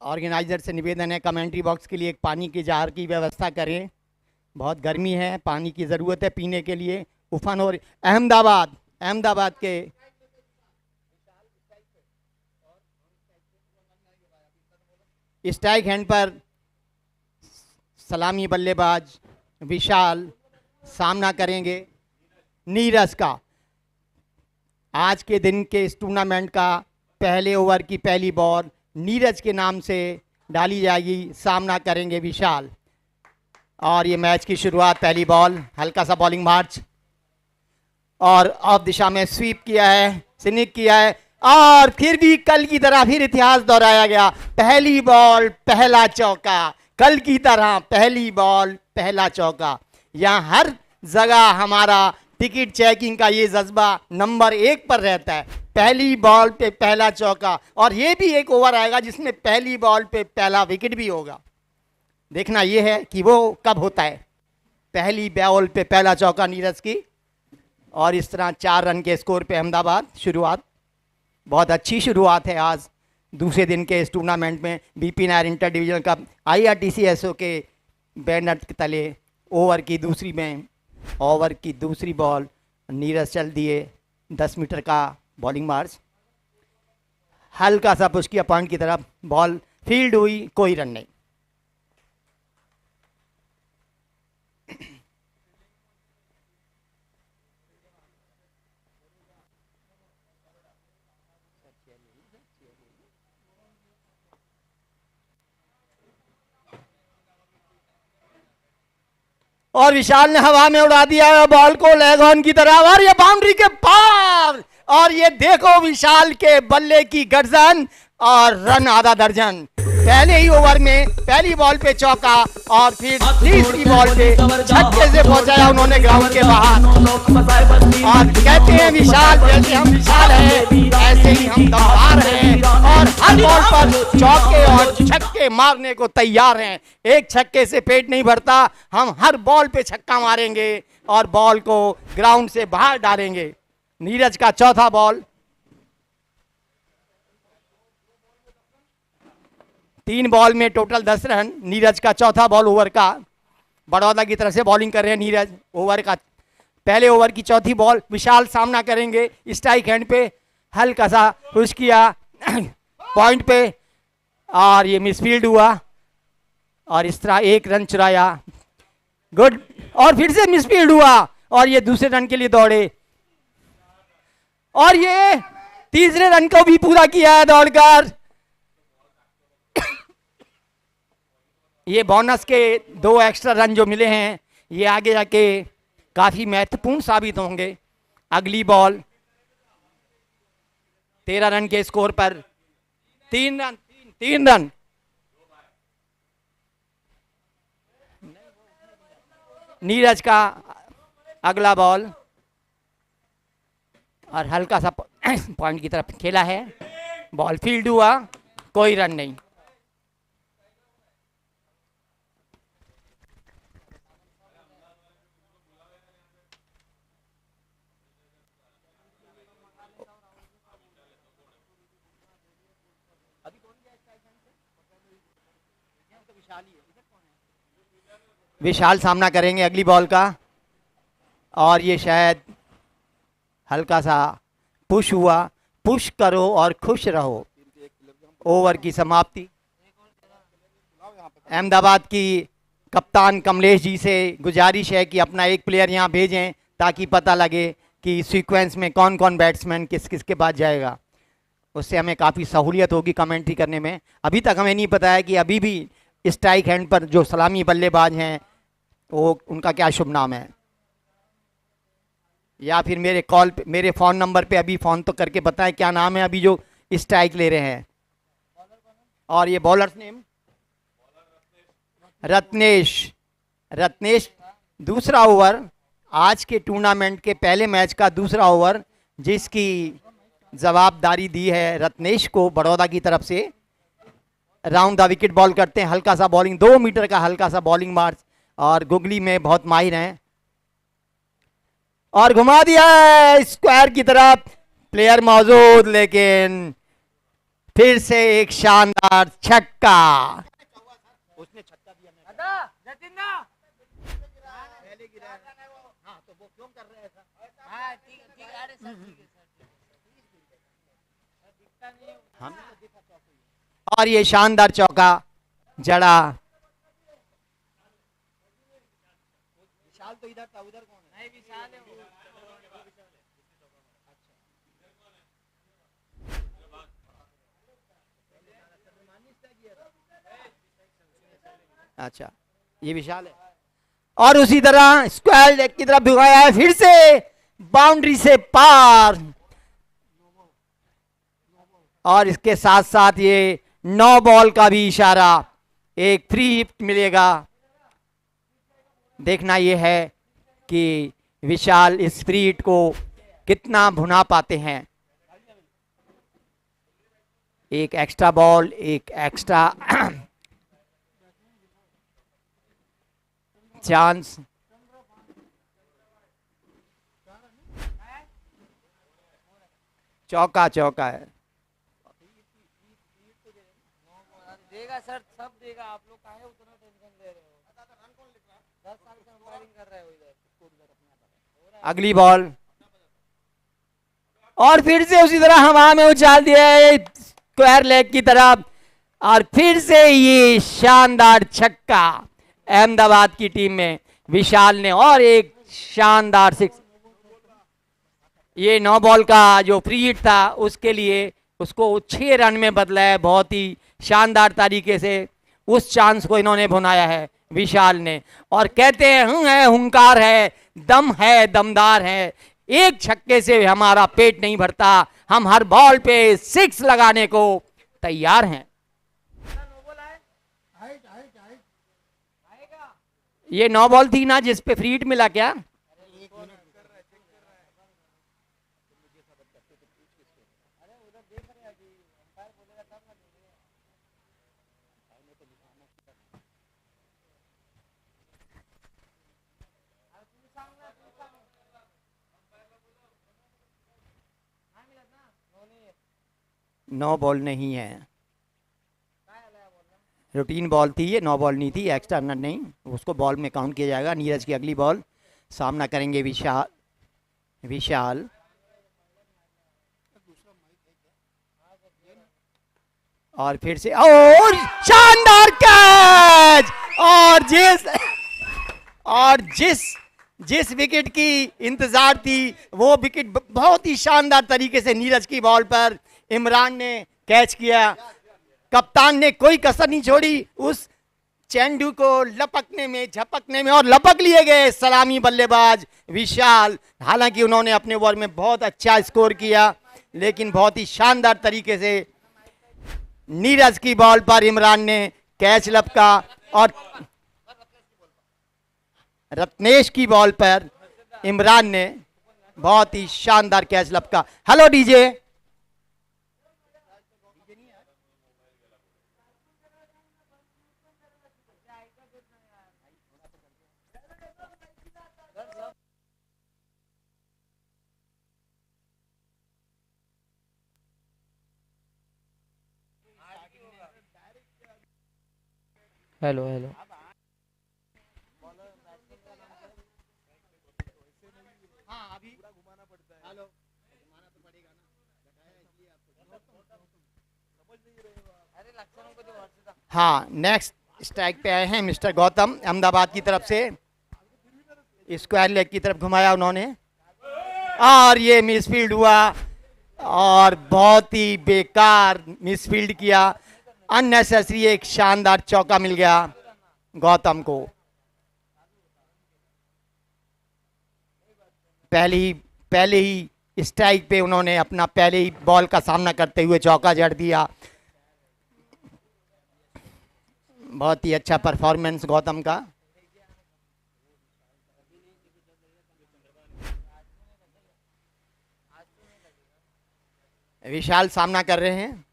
Organiser से निवेदन है कमेंट्री बॉक्स के लिए एक पानी की जार की व्यवस्था करें। बहुत गर्मी है, पानी की ज़रूरत है पीने के लिए। उफान और अहमदाबाद के स्ट्राइक हैंड पर सलामी बल्लेबाज विशाल सामना करेंगे नीरज का। आज के दिन के इस टूर्नामेंट का पहले ओवर की पहली बॉल नीरज के नाम से डाली जाएगी, सामना करेंगे विशाल। और ये मैच की शुरुआत, पहली बॉल, हल्का सा बॉलिंग मार्च और ऑफ दिशा में स्वीप किया है, स्निक किया है और फिर भी कल की तरह फिर इतिहास दोहराया गया। पहली बॉल पहला चौका, कल की तरह पहली बॉल पहला चौका। यहाँ हर जगह हमारा टिकट चेकिंग का ये जज्बा नंबर 1 पर रहता है। पहली बॉल पे पहला चौका, और ये भी एक ओवर आएगा जिसमें पहली बॉल पे पहला विकेट भी होगा। देखना ये है कि वो कब होता है। पहली बॉल पे पहला चौका नीरज की, और इस तरह 4 रन के स्कोर पे अहमदाबाद। शुरुआत बहुत अच्छी शुरुआत है आज दूसरे दिन के इस टूर्नामेंट में। BP Nair inter division cup IRTC SO के बैनर के तले ओवर की दूसरी बॉल नीरज चल दिए 10 मीटर का बॉलिंग मार्च। हल्का सा पुश किया पॉइंट की तरफ, बॉल फील्ड हुई, कोई रन नहीं। और विशाल ने हवा में उड़ा दिया बॉल को लेग ऑन की तरफ, और ये बाउंड्री के पार। और ये देखो विशाल के बल्ले की गर्जन और रन आधा दर्जन। पहले ही ओवर में पहली बॉल पे चौका और फिर तीसरी बॉल पे छक्के से पहुंचाया उन्होंने ग्राउंड के बाहर। और कहते हैं विशाल, जैसे हम विशाल हैं ऐसे ही हम दमदार हैं, और हर बॉल पर चौके और छक्के मारने को तैयार हैं। एक छक्के से पेट नहीं भरता, हम हर बॉल पे छक्का मारेंगे और बॉल को ग्राउंड से बाहर डालेंगे। नीरज का चौथा बॉल, 3 बॉल में टोटल 10 रन। नीरज का चौथा बॉल ओवर का। बड़ौदा की तरफ से बॉलिंग कर रहे हैं नीरज। ओवर का पहले ओवर की चौथी बॉल, विशाल सामना करेंगे स्ट्राइक हैंड पे। हल्का सा पुश किया पॉइंट पे और ये मिसफील्ड हुआ, और इस तरह 1 रन चुराया। गुड, और फिर से मिसफील्ड हुआ और ये दूसरे रन के लिए दौड़े, और ये तीसरे रन को भी पूरा किया है दौड़कर। ये बोनस के 2 एक्स्ट्रा रन जो मिले हैं ये आगे जाके काफी महत्वपूर्ण साबित होंगे। अगली बॉल 13 रन के स्कोर पर 3 रन। नीरज का अगला बॉल, और हल्का सा पॉइंट की तरफ खेला है, बॉल फील्ड हुआ, कोई रन नहीं। विशाल सामना करेंगे अगली बॉल का, और ये शायद हल्का सा पुश हुआ। पुश करो और खुश रहो। ओवर की समाप्ति। अहमदाबाद की कप्तान कमलेश जी से गुजारिश है कि अपना एक प्लेयर यहाँ भेजें ताकि पता लगे कि सीक्वेंस में कौन कौन बैट्समैन किस किस के पास जाएगा। उससे हमें काफ़ी सहूलियत होगी कमेंट्री करने में। अभी तक हमें नहीं पता है कि अभी भी स्ट्राइक हैंड पर जो सलामी बल्लेबाज हैं वो उनका क्या शुभ नाम है, या फिर मेरे कॉल पे, मेरे फ़ोन नंबर पे अभी फ़ोन तो करके बताएं क्या नाम है अभी जो स्ट्राइक ले रहे हैं। और ये बॉलर्स नेम रत्नेश। दूसरा ओवर आज के टूर्नामेंट के पहले मैच का दूसरा ओवर, जिसकी जवाबदारी दी है रत्नेश को बड़ौदा की तरफ से। राउंड द विकेट बॉल करते हैं, हल्का सा बॉलिंग, 2 मीटर का हल्का सा बॉलिंग मार्च, और गुगली में बहुत माहिर हैं, और घुमा दिया है स्क्वायर की तरफ। प्लेयर मौजूद, लेकिन फिर से एक शानदार छक्का। उसने छक्का दिया, पहले गिरा है। हाँ, तो वो क्यों कर रहे हैं ऐसा? हाँ, ठीक है, ठीक है, अरे सर, ठीक है सर, हम और ये शानदार चौका जड़ा। विशाल तो इधर था, उधर कौन है? नहीं, विशाल है वो। अच्छा, ये विशाल है। और उसी तरह स्क्वायर लेग की तरफ भिगाया है, फिर से बाउंड्री से पार। और इसके साथ साथ ये 9 बॉल का भी इशारा, एक फ्री हिट मिलेगा। देखना यह है कि विशाल इस फ्री हिट को कितना भुना पाते हैं। एक एक्स्ट्रा बॉल, एक एक्स्ट्रा चांस। चौका, चौका है। देगा सर, सब देगा। आप लोग काहे उतना टेंशन ले रहे हो? 10 साल से अंपायरिंग कर रहे हो इधर। अगली बॉल, और फिर से उसी तरह हवा में उछाल दिया है स्क्वायर लेग की तरफ। और फिर से ये शानदार छक्का अहमदाबाद की टीम में विशाल ने, और एक शानदार सिक्स। ये 9 बॉल का जो फ्री हिट था उसके लिए उसको 6 रन में बदला है। बहुत ही शानदार तरीके से उस चांस को इन्होंने भुनाया है विशाल ने। और कहते हैं है, हुंकार है, दमदार है। एक छक्के से हमारा पेट नहीं भरता, हम हर बॉल पे 6 लगाने को तैयार हैं। ये 9 बॉल थी ना जिस पे फ्री हिट मिला क्या? नौ बॉल नहीं है, रूटीन बॉल थी ये, 9 बॉल नहीं थी, एक्स्ट्रा रन नहीं, उसको बॉल में काउंट किया जाएगा। नीरज की अगली बॉल, सामना करेंगे विशाल। विशाल और फिर से, और शानदार कैच। और जिस विकेट की इंतजार थी वो विकेट बहुत ही शानदार तरीके से नीरज की बॉल पर इमरान ने कैच किया। कप्तान ने कोई कसर नहीं छोड़ी उस चेंडू को लपकने में, झपकने में, और लपक लिए गए सलामी बल्लेबाज विशाल। हालांकि उन्होंने अपने ओवर में बहुत अच्छा स्कोर किया, लेकिन बहुत ही शानदार तरीके से नीरज की बॉल पर इमरान ने कैच लपका। और रत्नेश की बॉल पर इमरान ने बहुत ही शानदार कैच लपका। Hello DJ. Hello hello. हाँ, नेक्स्ट स्ट्राइक पे आए हैं मिस्टर गौतम अहमदाबाद की तरफ से। स्क्वायर लेग की तरफ घुमाया उन्होंने, और ये मिसफील्ड हुआ, और बहुत ही बेकार मिसफील्ड किया। अननेसेसरी एक शानदार चौका मिल गया गौतम को। पहले ही स्ट्राइक पे उन्होंने अपना पहले ही बॉल का सामना करते हुए चौका जड़ दिया। बहुत ही अच्छा परफॉर्मेंस गौतम का। विशाल सामना कर रहे हैं।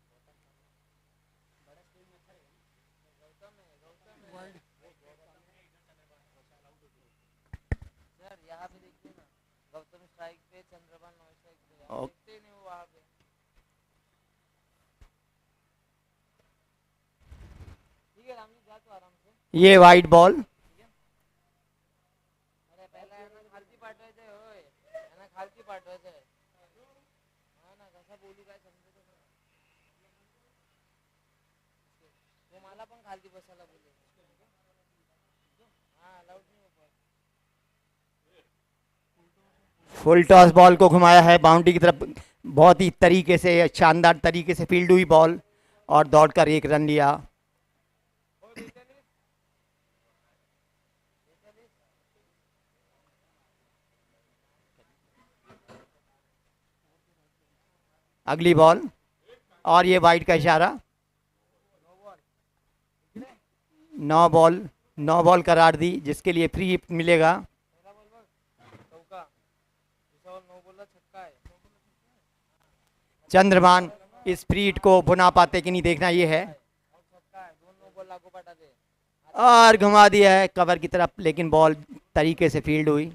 ये white ball, full toss ball को घुमाया है बाउंड्री की तरफ, बहुत ही तरीके से शानदार तरीके से फील्ड हुई बॉल और दौड़कर एक रन लिया। अगली बॉल और ये वाइड का इशारा, 9 बॉल करार दी, जिसके लिए फ्री हिट मिलेगा। चंद्रमान इस फ्री हिट को बुना पाते कि नहीं देखना ये है, और घुमा दिया है कवर की तरफ, लेकिन बॉल तरीके से फील्ड हुई।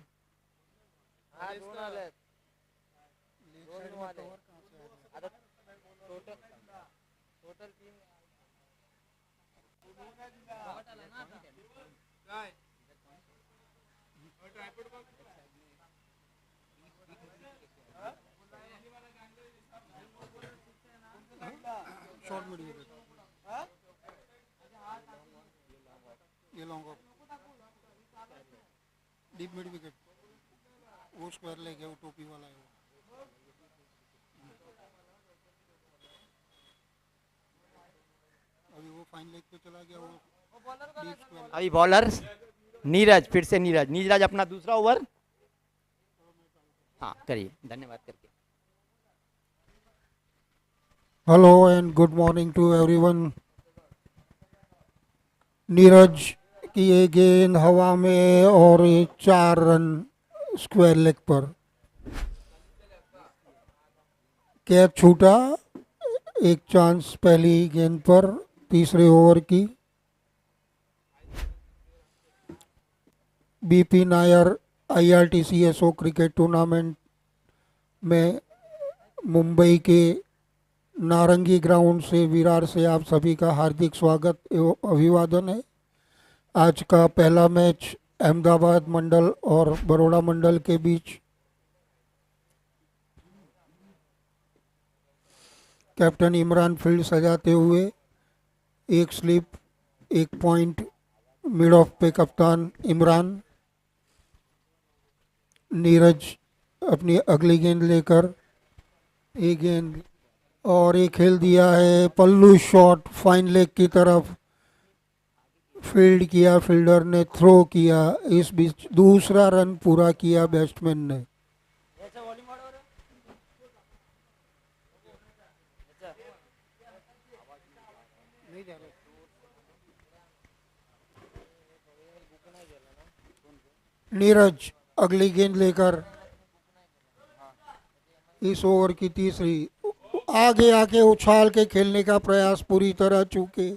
शॉर्ट मिड विकेट, ये long off, deep mid wicket, वो स्क्वायर लेग है, वो टोपी वाला है वो। अभी वो फाइन लेग पे चला गया, वो डीप स्क्वायर। अभी बॉलर नीरज, फिर से नीरज अपना दूसरा ओवर, हाँ करिए, धन्यवाद करके। Hello and good morning to everyone. Neeraj की ये गेंद हवा में और ये 4 रन स्क्वायर लेग पर। कैच छूटा, एक चांस पहली गेंद पर तीसरे ओवर की। BP Nair IRTCSO cricket tournament में मुंबई के नारंगी ग्राउंड से, विरार से आप सभी का हार्दिक स्वागत एवं अभिवादन है। आज का पहला मैच अहमदाबाद मंडल और बड़ौदा मंडल के बीच। कैप्टन इमरान फील्ड सजाते हुए, एक स्लिप, एक पॉइंट, मिड ऑफ पे कप्तान इमरान। नीरज अपनी अगली गेंद लेकर, एक गेंद और एक खेल दिया है, पल्लू शॉट फाइन लेग की तरफ, फील्ड किया, फील्डर ने थ्रो किया। इस बीच दूसरा रन पूरा किया बैट्समैन ने। नीरज अगली गेंद लेकर, इस ओवर की तीसरी, आगे आके उछाल के खेलने का प्रयास पूरी तरह चूके।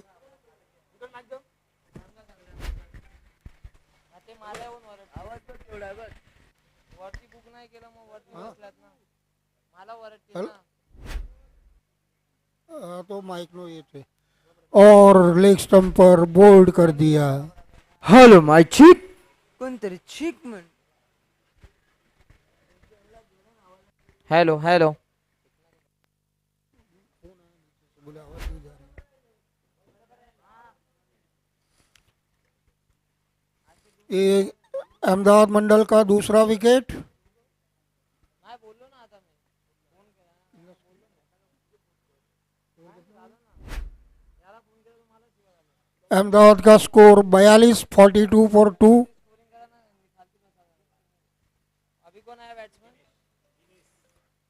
तो माइक नो ये थे, और लेग स्टंप पर बोल्ड कर दिया। हेलो माय चिक, कोणतरी चिक म्हण. Hello hello. ये अहमदाबाद मंडल का दूसरा विकेट। अहमदाबाद का स्कोर 42, 42 फॉर 2।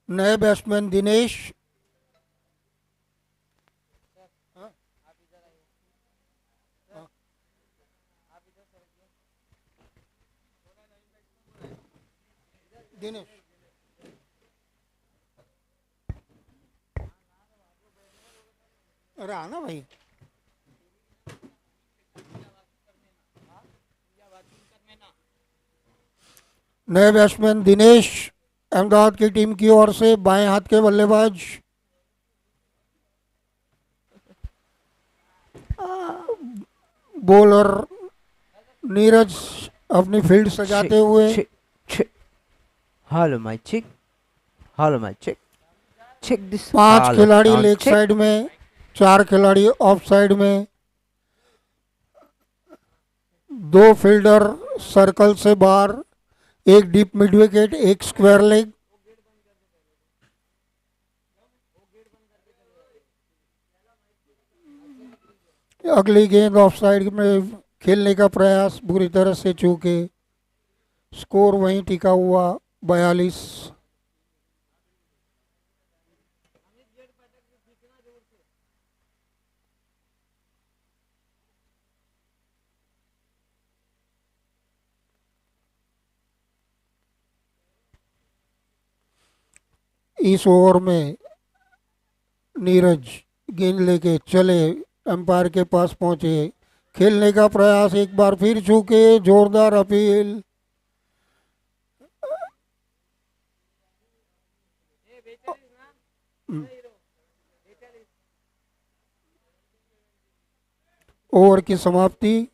नए बैट्समैन दिनेश। दिनेश अरे आना भाई। नए बैट्समैन दिनेश अहमदाबाद की टीम की ओर से, बाएं हाथ के बल्लेबाज। बॉलर नीरज अपनी फील्ड सजाते हुए। Check, check. Hello, my chick. Hello, my chick. Check this. 5 ball खिलाड़ी on लेग check. साइड में, 4 खिलाड़ी ऑफ साइड में, 2 फील्डर सर्कल से बाहर, एक डीप मिड विकेट, एक स्क्वायर लेग। अगली गेंद ऑफ साइड में खेलने का प्रयास बुरी तरह से चूके, स्कोर वहीं टिका हुआ 42। इस ओवर में नीरज गेंद लेके चले, अंपायर के पास पहुंचे, खेलने का प्रयास एक बार फिर चूके, जोरदार अपील। ओवर की समाप्ति।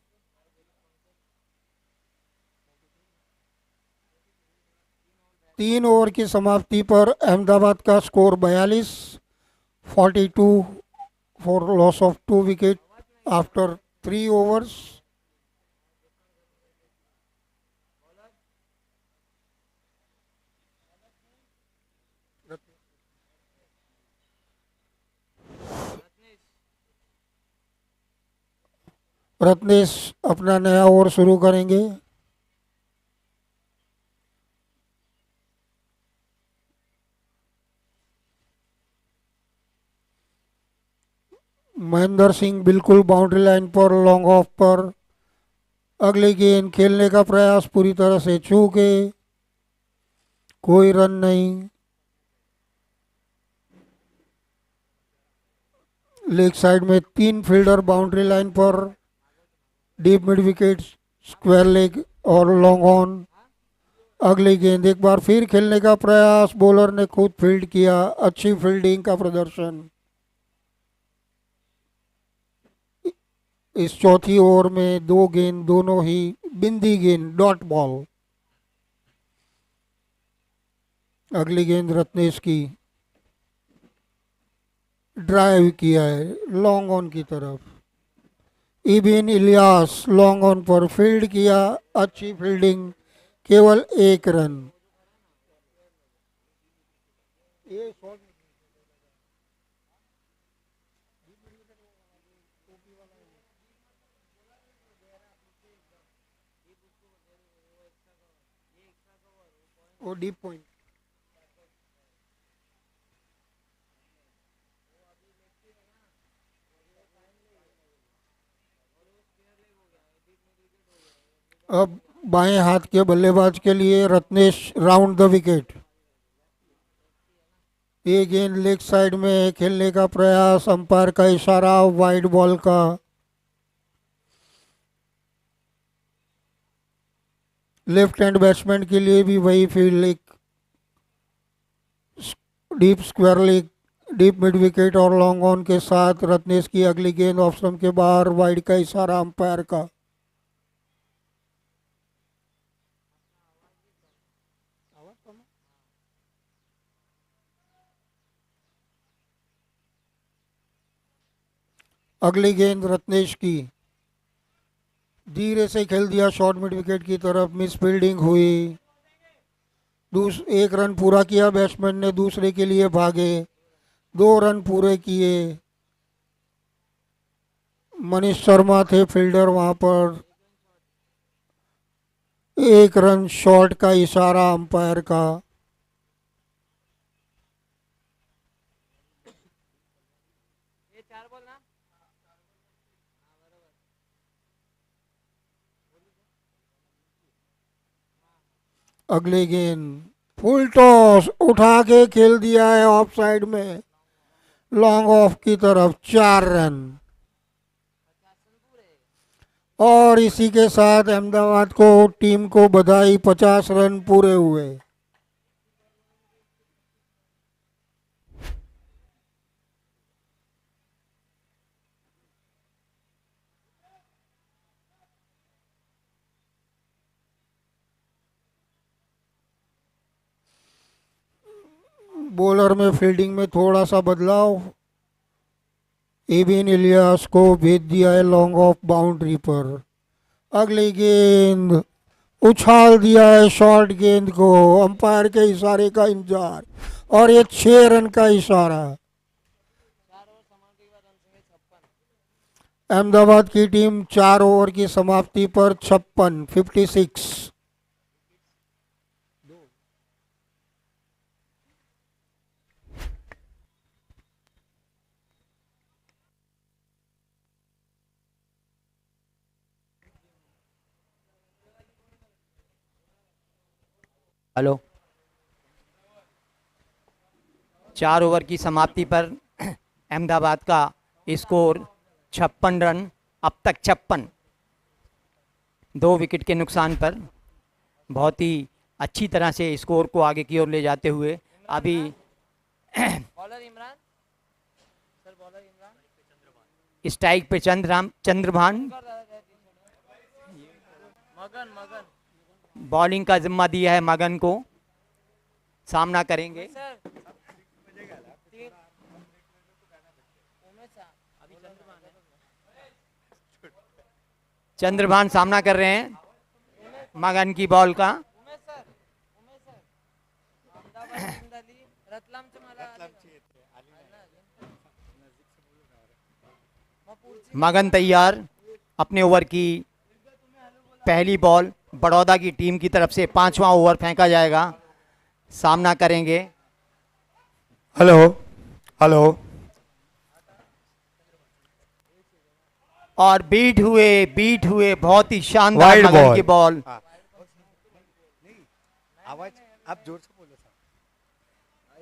तीन ओवर की समाप्ति पर अहमदाबाद का score 42, 42 for loss of 2 wicket after 3 overs. Ratnesh अपना नया ओवर शुरू करेंगे। महेंद्र सिंह बिल्कुल बाउंड्री लाइन पर, लॉन्ग ऑफ पर। अगली गेंद खेलने का प्रयास पूरी तरह से चूके, कोई रन नहीं। लेग साइड में 3 फील्डर बाउंड्री लाइन पर, deep mid wicket, square leg और लॉन्ग ऑन। अगली गेंद एक बार फिर खेलने का प्रयास, बॉलर ने खुद फील्ड किया, अच्छी फील्डिंग का प्रदर्शन। इस चौथी ओवर में 2 गेंद दोनों ही बिंदी गेंद, डॉट बॉल। अगली गेंद रत्नेश की, ड्राइव किया है लॉन्ग ऑन की तरफ। इबिन इलियास लॉन्ग ऑन पर फील्ड किया, अच्छी फील्डिंग, केवल 1 रन। वो डीप पॉइंट। अब बाएं हाथ के बल्लेबाज के लिए रत्नेश राउंड द विकेट। ये गेंद लेग साइड में खेलने का प्रयास, अंपायर का इशारा वाइड बॉल का। लेफ्ट हैंड बैट्समैन के लिए भी वही फील्ड, एक deep square leg, deep mid wicket और लॉन्ग ऑन के साथ रत्नेश की अगली गेंद ऑफ स्टंप के बाहर, वाइड का इशारा अंपायर का। अगली गेंद रत्नेश की, धीरे से खेल दिया शॉर्ट मिड विकेट की तरफ, मिस फील्डिंग हुई। 1 रन पूरा किया बैट्समैन ने, दूसरे के लिए भागे, 2 रन पूरे किए। मनीष शर्मा थे फील्डर वहां पर। 1 रन शॉर्ट का इशारा अंपायर का। अगली गेंद फुल टॉस उठा के खेल दिया है ऑफ साइड में, लॉन्ग ऑफ की तरफ, 4 रन। और इसी के साथ अहमदाबाद को, टीम को बधाई, 50 रन पूरे हुए। बॉलर में फील्डिंग में थोड़ा सा बदलाव। एबिन इलियास को भेज दिया है लॉन्ग ऑफ बाउंड्री पर। अगली गेंद उछाल दिया है शॉर्ट गेंद को, अंपायर के इशारे का इंतजार, और ये 6 रन का इशारा। अहमदाबाद की टीम 4 ओवर की समाप्ति पर 56 हेलो। 4 ओवर की समाप्ति पर अहमदाबाद का स्कोर 56 रन, अब तक 56, 2 विकेट के नुकसान पर बहुत ही अच्छी तरह से स्कोर को आगे की ओर ले जाते हुए अभी bowler Imran sir, bowler Imran strike पे चंद्रभान मगन बॉलिंग का जिम्मा दिया है मगन को, सामना करेंगे। चंद्रभान सामना कर रहे हैं मगन की बॉल का। मगन तैयार, अपने ओवर की पहली बॉल बड़ौदा की टीम की तरफ से 5वां ओवर फेंका जाएगा, सामना करेंगे। Hello hello. और बीट हुए बहुत ही शानदार वाइड मगन बॉल। की बॉल। आवाज आप जोर से बोलो साहब,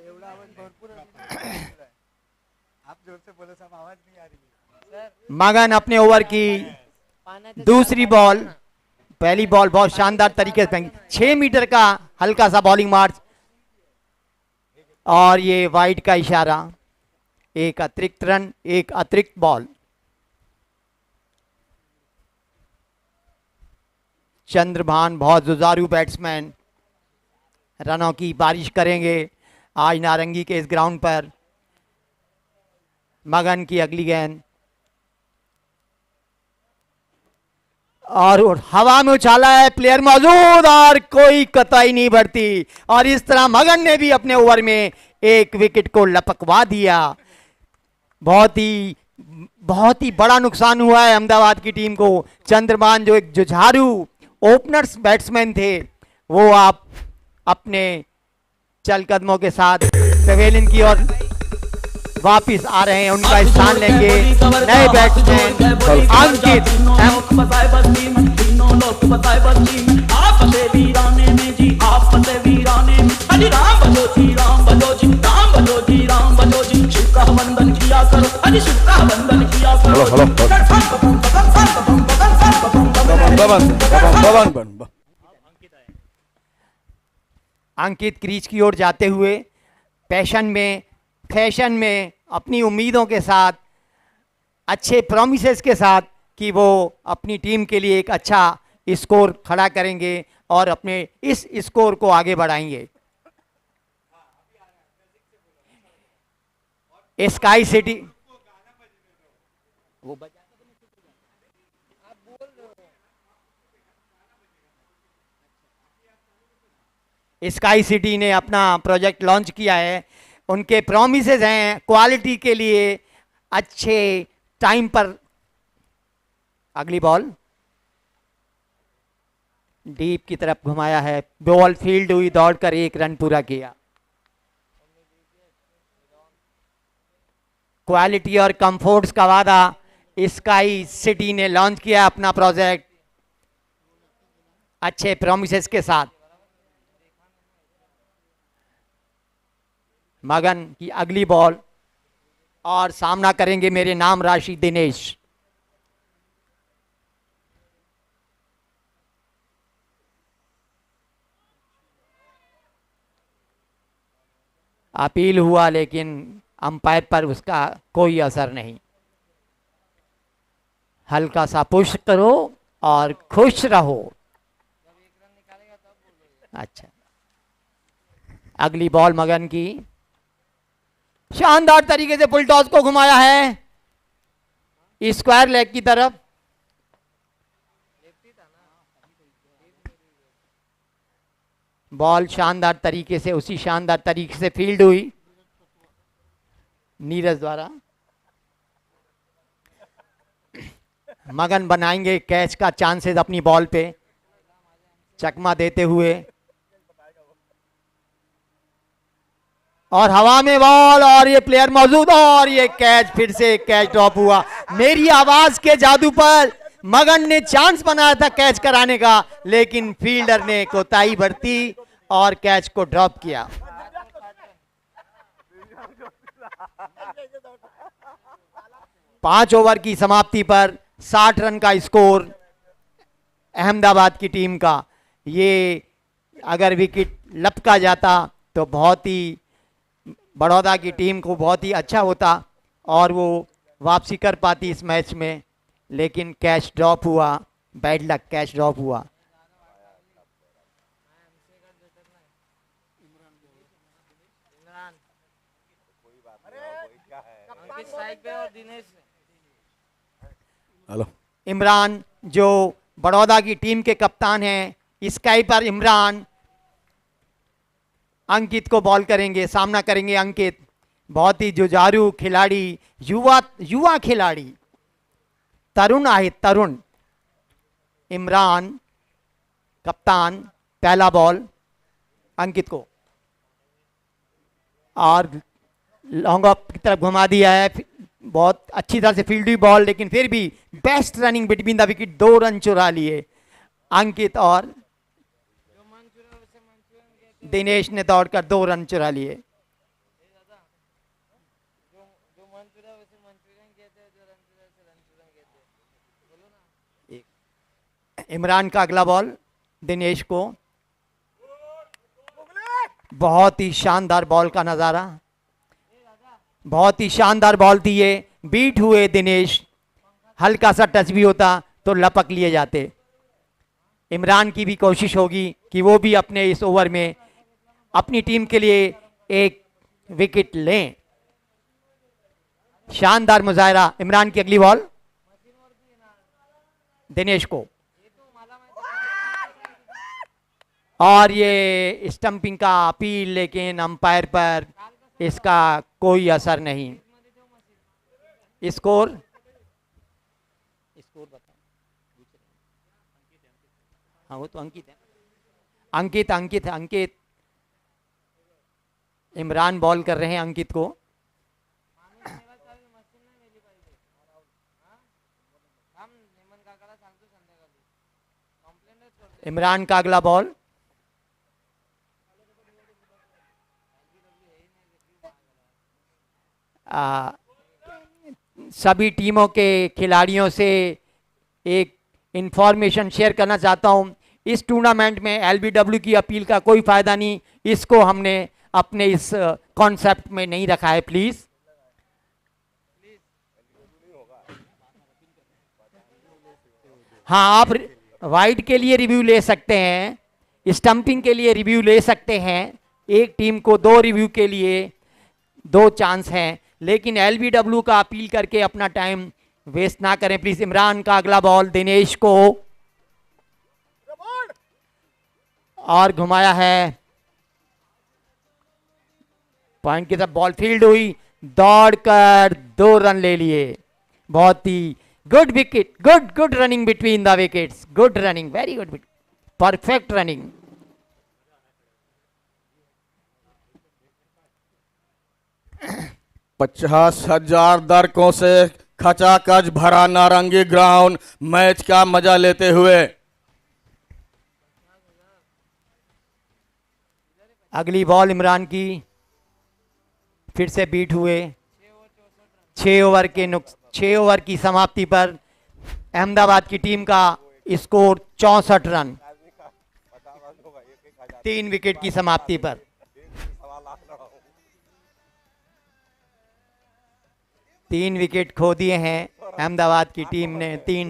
एवढा आवाज भरपूर आहे. आप जोर से बोलो साहब, आवाज नहीं आ रही. मगन अपने ओवर की दूसरी बॉल, पहली बॉल बहुत शानदार तरीके से फेंकी, 6 मीटर का हल्का सा बॉलिंग मार्च, और ये वाइड का इशारा, एक अतिरिक्त रन, एक अतिरिक्त बॉल। चंद्रभान बहुत जुझारू बैट्समैन, रनों की बारिश करेंगे आज नारंगी के इस ग्राउंड पर। मगन की अगली गेंद और हवा में उछाला है, प्लेयर मौजूद और कोई कतई नहीं बढ़ती, और इस तरह मगन ने भी अपने ओवर में एक विकेट को लपकवा दिया। बहुत ही बड़ा नुकसान हुआ है अहमदाबाद की टीम को। चंद्रभान जो एक जुझारू ओपनर्स बैट्समैन थे, वो आप अपने चल कदमों के साथ पवेलियन की ओर वापिस आ रहे हैं, उनका स्थान लेंगे नए बैट्समैन अंकित। अंकित क्रीज की ओर जाते हुए फैशन में अपनी उम्मीदों के साथ, अच्छे प्रॉमिसेस के साथ कि वो अपनी टीम के लिए एक अच्छा स्कोर खड़ा करेंगे और अपने इस स्कोर को आगे बढ़ाएंगे। स्काई सिटी स्काई सिटी ने अपना प्रोजेक्ट लॉन्च किया है। उनके प्रॉमिसेस हैं क्वालिटी के लिए, अच्छे टाइम पर। अगली बॉल डीप की तरफ घुमाया है, बॉल फील्ड हुई, दौड़कर 1 रन पूरा किया। क्वालिटी और कंफर्ट्स का वादा स्काई सिटी ने लॉन्च किया अपना प्रोजेक्ट अच्छे प्रॉमिसेस के साथ। मगन की अगली बॉल और सामना करेंगे मेरे नाम राशि दिनेश। अपील हुआ लेकिन अंपायर पर उसका कोई असर नहीं। हल्का सा पुश करो और खुश रहो। अच्छा, अगली बॉल मगन की शानदार तरीके से फुल टॉस को घुमाया है स्क्वायर लेग की तरफ। बॉल शानदार तरीके से, उसी शानदार तरीके से फील्ड हुई नीरज द्वारा। मगन बनाएंगे कैच का चांसेस अपनी बॉल पे, चकमा देते हुए। और हवा में बॉल और ये प्लेयर मौजूद और ये कैच, फिर से कैच ड्रॉप हुआ। मेरी आवाज के जादू पर मगन ने चांस बनाया था कैच कराने का, लेकिन फील्डर ने कोताही बरती और कैच को ड्रॉप किया। पांच ओवर की समाप्ति पर 60 रन का स्कोर अहमदाबाद की टीम का। ये अगर विकेट लपका जाता तो बहुत ही बड़ौदा की टीम को बहुत ही अच्छा होता और वो वापसी कर पाती इस मैच में, लेकिन कैच ड्रॉप हुआ। बैड लक, कैच ड्रॉप हुआ। हेलो, इमरान जो बड़ौदा की टीम के कप्तान हैं, स्काई पर इमरान अंकित को बॉल करेंगे, सामना करेंगे अंकित। बहुत ही जुझारू खिलाड़ी, युवा खिलाड़ी, तरुण आहे, तरुण। इमरान कप्तान, पहला बॉल अंकित को और लॉन्ग ऑफ की तरफ घुमा दिया है। बहुत अच्छी तरह से फील्ड हुई बॉल, लेकिन फिर भी best running between the wicket, 2 run चुरा लिए अंकित और दिनेश ने दौड़कर 2 रन चुरा लिए। इमरान का अगला बॉल दिनेश को। बहुत ही शानदार बॉल का नजारा, बहुत ही शानदार बॉल थी ये। बीट हुए दिनेश, हल्का सा टच भी होता तो लपक लिए जाते। इमरान की भी कोशिश होगी कि वो भी अपने इस ओवर में अपनी टीम के लिए एक विकेट लें। शानदार मुजाहरा। इमरान की अगली बॉल दिनेश को और ये स्टंपिंग का अपील, लेकिन अंपायर पर इसका कोई असर नहीं। स्कोर बता। हाँ वो तो अंकित है, अंकित। इमरान बॉल कर रहे हैं अंकित को। इमरान का अगला बॉल। सभी टीमों के खिलाड़ियों से एक इंफॉर्मेशन शेयर करना चाहता हूं। इस टूर्नामेंट में एलबीडब्ल्यू की अपील का कोई फायदा नहीं, इसको हमने अपने इस कॉन्सेप्ट में नहीं रखा है, प्लीज। हाँ, आप वाइड के लिए रिव्यू ले सकते हैं, स्टंपिंग के लिए रिव्यू ले सकते हैं। एक टीम को 2 रिव्यू के लिए 2 चांस हैं, लेकिन एलबीडब्ल्यू का अपील करके अपना टाइम वेस्ट ना करें प्लीज। इमरान का अगला बॉल दिनेश को और घुमाया है पॉइंट की तरफ। बॉल फील्ड हुई, दौड़कर 2 रन ले लिए। बहुत ही good wicket, good running between the wickets, good running, very good, perfect running. पचास 50,000 दर्शकों से खचाखच भरा नारंगी ग्राउंड मैच का मजा लेते हुए अगली बॉल इमरान की, फिर से बीट हुए। 6 ओवर की समाप्ति पर अहमदाबाद की टीम का स्कोर 64 रन, 3 विकेट की समाप्ति पर। तीन विकेट खो दिए हैं अहमदाबाद की टीम ने। 3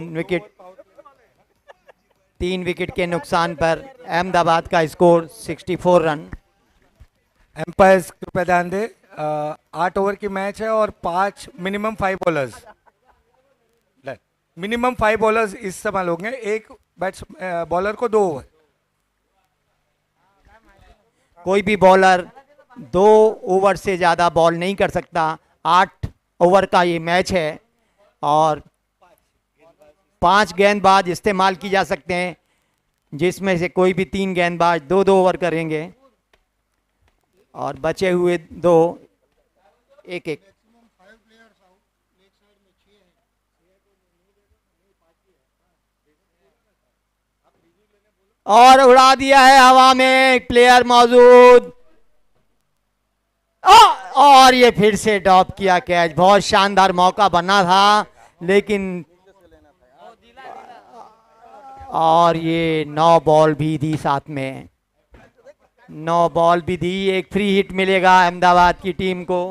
विकेट के नुकसान पर अहमदाबाद का स्कोर 64 रन। एम्पायर्स कृपया ध्यान दें, 8 ओवर की मैच है और 5 मिनिमम 5 बॉलर्स, मिनिमम 5 बॉलर्स इस समय लोग हैं, एक बैट्स बॉलर को 2 ओवर। कोई भी बॉलर 2 ओवर से ज़्यादा बॉल नहीं कर सकता। 8 ओवर का ये मैच है और 5 गेंदबाज इस्तेमाल की जा सकते हैं, जिसमें से कोई भी 3 गेंदबाज 2-2 ओवर करेंगे और बचे हुए 2 एक-एक। और उड़ा दिया है हवा में, एक प्लेयर मौजूद और ये फिर से ड्रॉप किया कैच। बहुत शानदार मौका बना था लेकिन, और ये 9 बॉल भी दी, साथ में 9 बॉल भी दी। एक फ्री हिट मिलेगा अहमदाबाद की टीम को।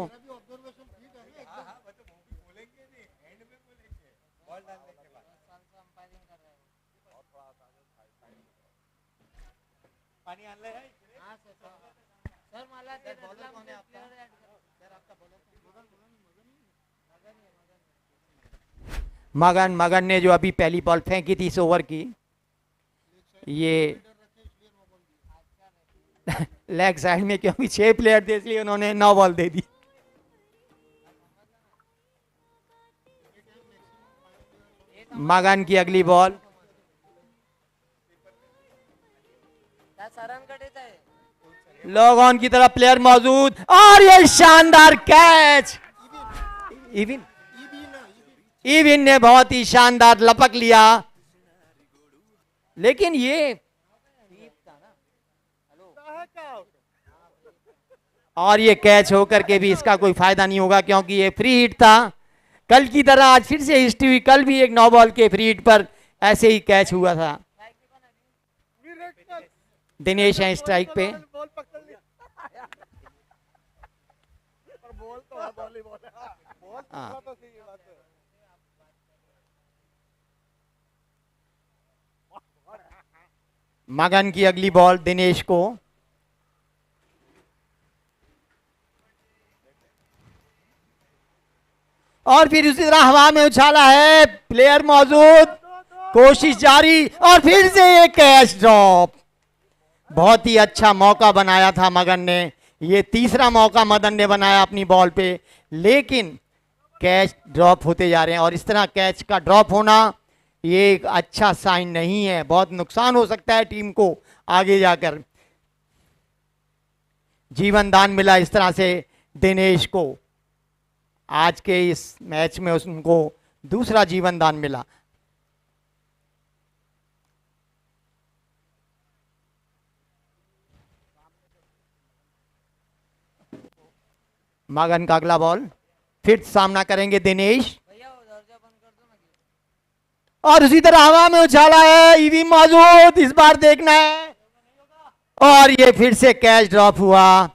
मगन ने जो अभी पहली बॉल फेंकी थी इस ओवर की, ये लेग साइड में, क्योंकि 6 प्लेयर थे इसलिए उन्होंने 9 बॉल दे दी। मगन की अगली बॉल, लॉग ऑन की तरफ प्लेयर मौजूद और ये शानदार कैच। इविन ने बहुत ही शानदार लपक लिया, लेकिन ये और ये कैच होकर के भी इसका कोई फायदा नहीं होगा, क्योंकि ये फ्री हिट था। कल की तरह आज फिर से हिस्ट्री हुई। कल भी एक 9 बॉल के फ्री हिट पर ऐसे ही कैच हुआ था। दिनेश है स्ट्राइक पे। हाँ। मगन की अगली बॉल दिनेश को, और फिर उसी तरह हवा में उछाला है, प्लेयर मौजूद, कोशिश जारी और फिर से एक कैच ड्रॉप। बहुत ही अच्छा मौका बनाया था मगन ने। ये तीसरा मौका मदन ने बनाया अपनी बॉल पे, लेकिन कैच ड्रॉप होते जा रहे हैं और इस तरह कैच का ड्रॉप होना ये एक अच्छा साइन नहीं है। बहुत नुकसान हो सकता है टीम को आगे जाकर। जीवन दान मिला इस तरह से दिनेश को। आज के इस मैच में उनको दूसरा जीवन दान मिला। मगन का अगला बॉल, फिर सामना करेंगे दिनेश, और उसी तरह हवा में उछाला है, ईवी मौजूद, इस बार देखना है, और ये फिर से कैच ड्रॉप हुआ।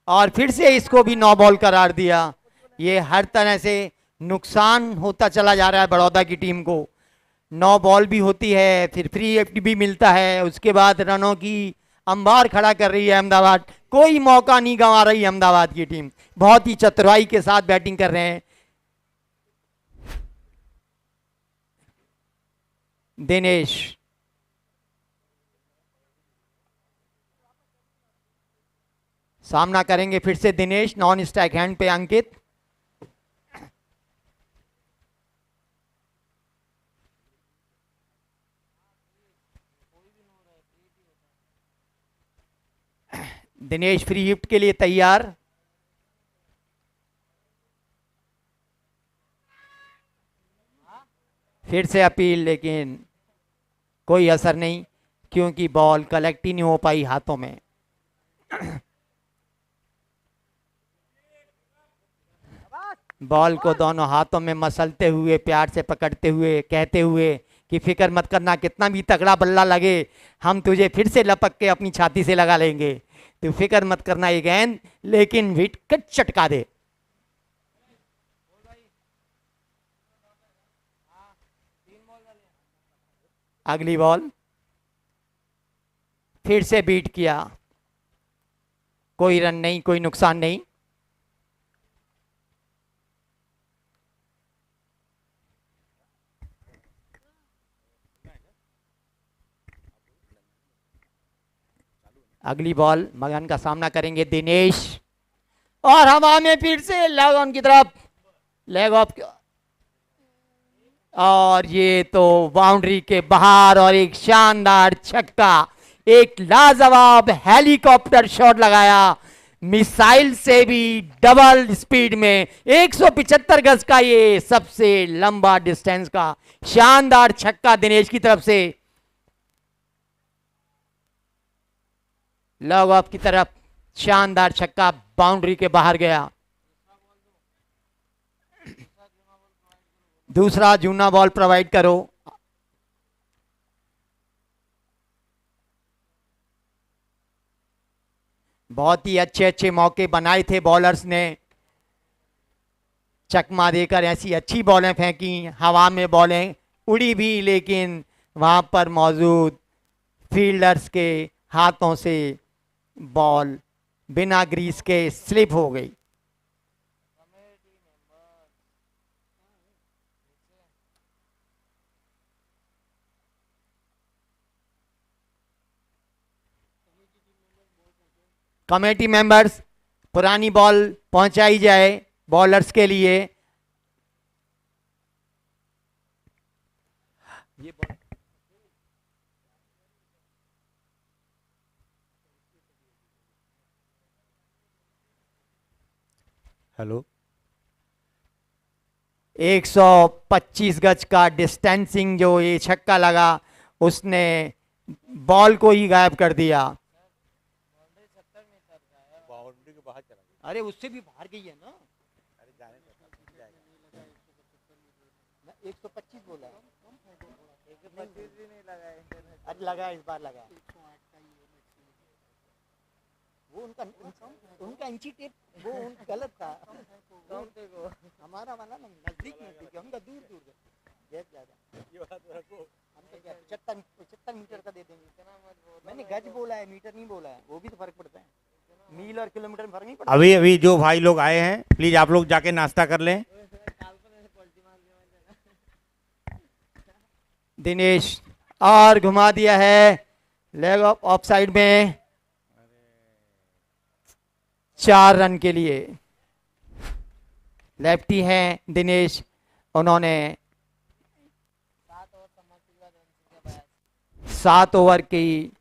और फिर से इसको भी 9 बॉल करार दिया। ये हर तरह से नुकसान होता चला जा रहा है बड़ौदा की टीम को। 9 बॉल भी होती है, फिर फ्री हिट भी मिलता है, उसके बाद रनों की अंबार खड़ा कर रही है अहमदाबाद। कोई मौका नहीं गंवा रही अहमदाबाद की टीम। बहुत ही चतुराई के साथ बैटिंग कर रहे हैं दिनेश। सामना करेंगे फिर से दिनेश, नॉन स्ट्राइक हैंड पे अंकित। दिनेश फ्री हिट के लिए तैयार। फिर से अपील, लेकिन कोई असर नहीं, क्योंकि बॉल कलेक्ट ही नहीं हो पाई हाथों में। बॉल को दोनों हाथों में मसलते हुए, प्यार से पकड़ते हुए, कहते हुए कि फिक्र मत करना, कितना भी तगड़ा बल्ला लगे हम तुझे फिर से लपक के अपनी छाती से लगा लेंगे, तू फिक्र मत करना, ये गेंद लेकिन विकेट चटका दे। अगली बॉल फिर से बीट किया, कोई रन नहीं, कोई नुकसान नहीं। अगली बॉल मगन का सामना करेंगे दिनेश, और हवा में फिर से लेग ऑन की तरफ, लेग ऑफ, और ये तो बाउंड्री के बाहर, और एक शानदार छक्का, एक लाजवाब हेलीकॉप्टर शॉट लगाया, मिसाइल से भी डबल स्पीड में 175 गज का ये सबसे लंबा डिस्टेंस का शानदार छक्का दिनेश की तरफ से। लॉग ऑफ की तरफ शानदार छक्का, बाउंड्री के बाहर गया। दूसरा जूना बॉल प्रोवाइड करो। बहुत ही अच्छे अच्छे मौके बनाए थे बॉलर्स ने, चकमा देकर ऐसी अच्छी बॉलें फेंकी, हवा में बॉलें उड़ी भी, लेकिन वहां पर मौजूद फील्डर्स के हाथों से बॉल बिना ग्रीस के स्लिप हो गई। कमेटी मेंबर्स, पुरानी बॉल पहुंचाई जाए बॉलर्स के लिए। ये बॉल हेलो 125 गज का डिस्टेंसिंग जो ये छक्का लगा, उसने बॉल को ही गायब कर दिया। बाउंड्री के बाहर चला गया। अरे उससे भी बाहर गई है ना, अरे जाने दो, 125 बोला है। 125 भी नहीं लगा है। अरे लगा, इस बार लगा। वो उनका इंची टेप वो गलत था। हमारा वाला ना नजदीक नजदीक, हमका दूर दूर गैस ज्यादा। ये बात रखो। हम तो क्या 75 मीटर का दे देंगे। मैंने गज बोला है, मीटर नहीं बोला है, वो भी तो फर्क पड़ता है, मील और किलोमीटर में फर्क नहीं पड़ता। अभी अभी जो भाई लोग आए हैं, प्लीज आप लोग जाके नाश्ता कर लें। दिनेश और घुमा दिया है लेग ऑफ साइड में, 4 रन के लिए। लेफ्टी हैं दिनेश, उन्होंने 7 ओवर की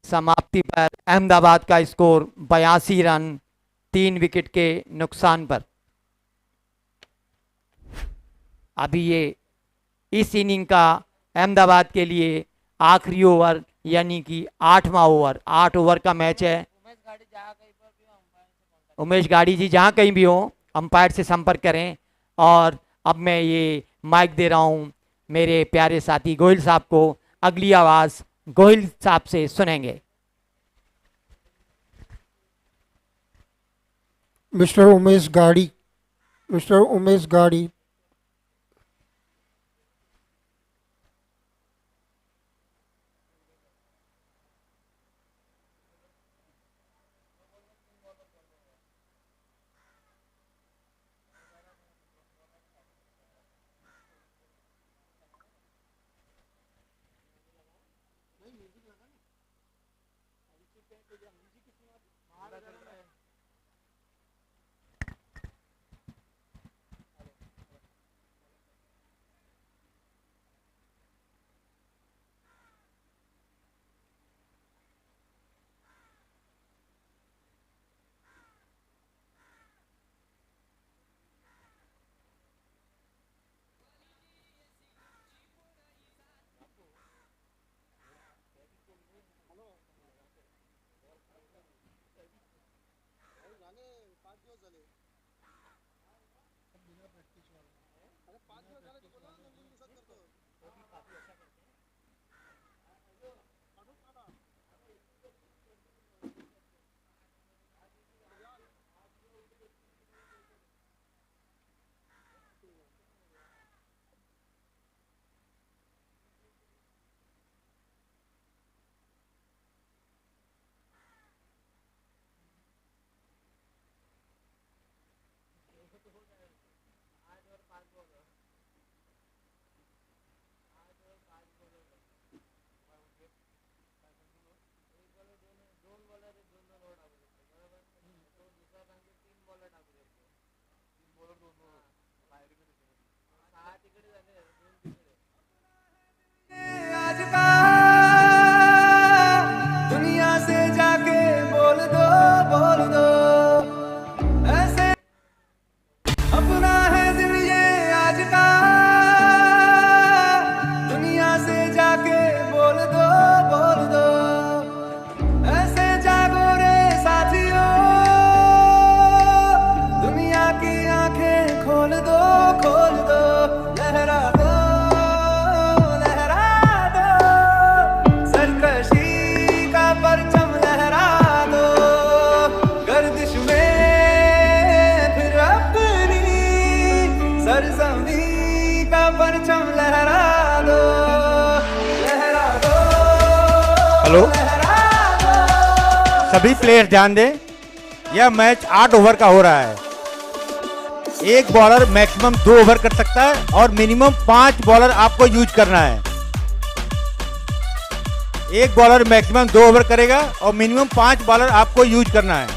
समाप्ति पर अहमदाबाद का स्कोर 82 रन 3 विकेट के नुकसान पर। अभी ये इस इनिंग का अहमदाबाद के लिए आखिरी ओवर, यानी कि 8वां ओवर, 8 ओवर का मैच है। उमेश गाड़ी जी जहां कहीं भी हो, अंपायर से संपर्क करें। और अब मैं ये माइक दे रहा हूं मेरे प्यारे साथी गोहिल साहब को। अगली आवाज गोहिल साहब से सुनेंगे। मिस्टर उमेश गाड़ी, मिस्टर उमेश गाड़ी। सभी प्लेयर ध्यान दें, यह मैच 8 ओवर का हो रहा है। एक बॉलर मैक्सिमम 2 ओवर कर सकता है और मिनिमम 5 बॉलर आपको यूज करना है। एक बॉलर मैक्सिमम 2 ओवर करेगा और मिनिमम 5 बॉलर आपको यूज करना है।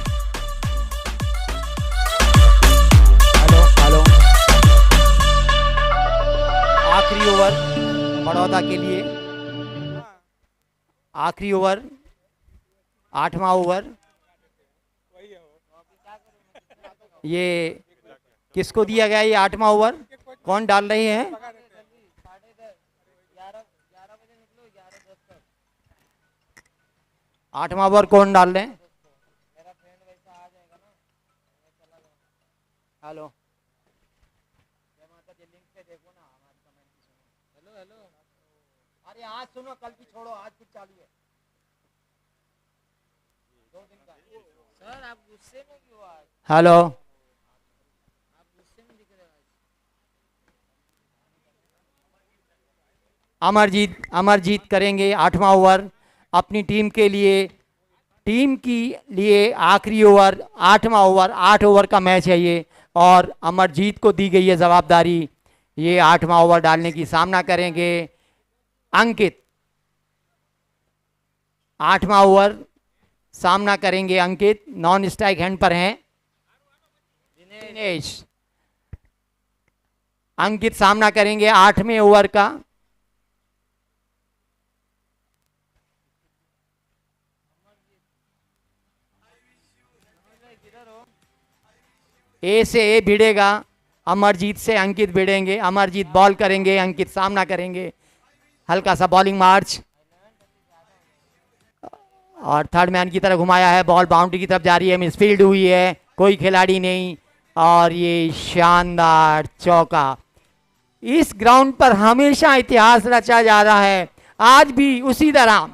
हेलो हेलो, आखिरी ओवर बड़ौदा के लिए, आखिरी ओवर, 8वां ओवर। ये किसको दिया गया ये 8वां ओवर? कौन डाल रहे हैं? आठवां ओवर कौन डाल रहे हैं? हेलो, अरे आज सुनो, कल की छोड़ो, आज कुछ चालू है। सर आप गुस्से में क्यों आज? हेलो, आप गुस्से में दिख रहे हो आज। अमरजीत करेंगे 8वां ओवर अपनी टीम के लिए। टीम की लिए आखिरी ओवर, 8वां ओवर, 8 ओवर का मैच है ये, और अमरजीत को दी गई है जवाबदारी ये 8वां ओवर डालने की। सामना करेंगे अंकित। 8वां ओवर सामना करेंगे अंकित, नॉन स्ट्राइक हैंड पर हैं दिनेश। अंकित सामना करेंगे 8वें ओवर का। ए से ए भिड़ेगा, अमरजीत से अंकित भिड़ेंगे। अमरजीत बॉल करेंगे, अंकित सामना करेंगे। हल्का सा बॉलिंग मार्च, और थर्ड मैन की तरफ घुमाया है, बॉल बाउंड्री की तरफ जा रही है, मिसफील्ड हुई है, कोई खिलाड़ी नहीं, और ये शानदार चौका। इस ग्राउंड पर हमेशा इतिहास रचा जा रहा है, आज भी उसी तरह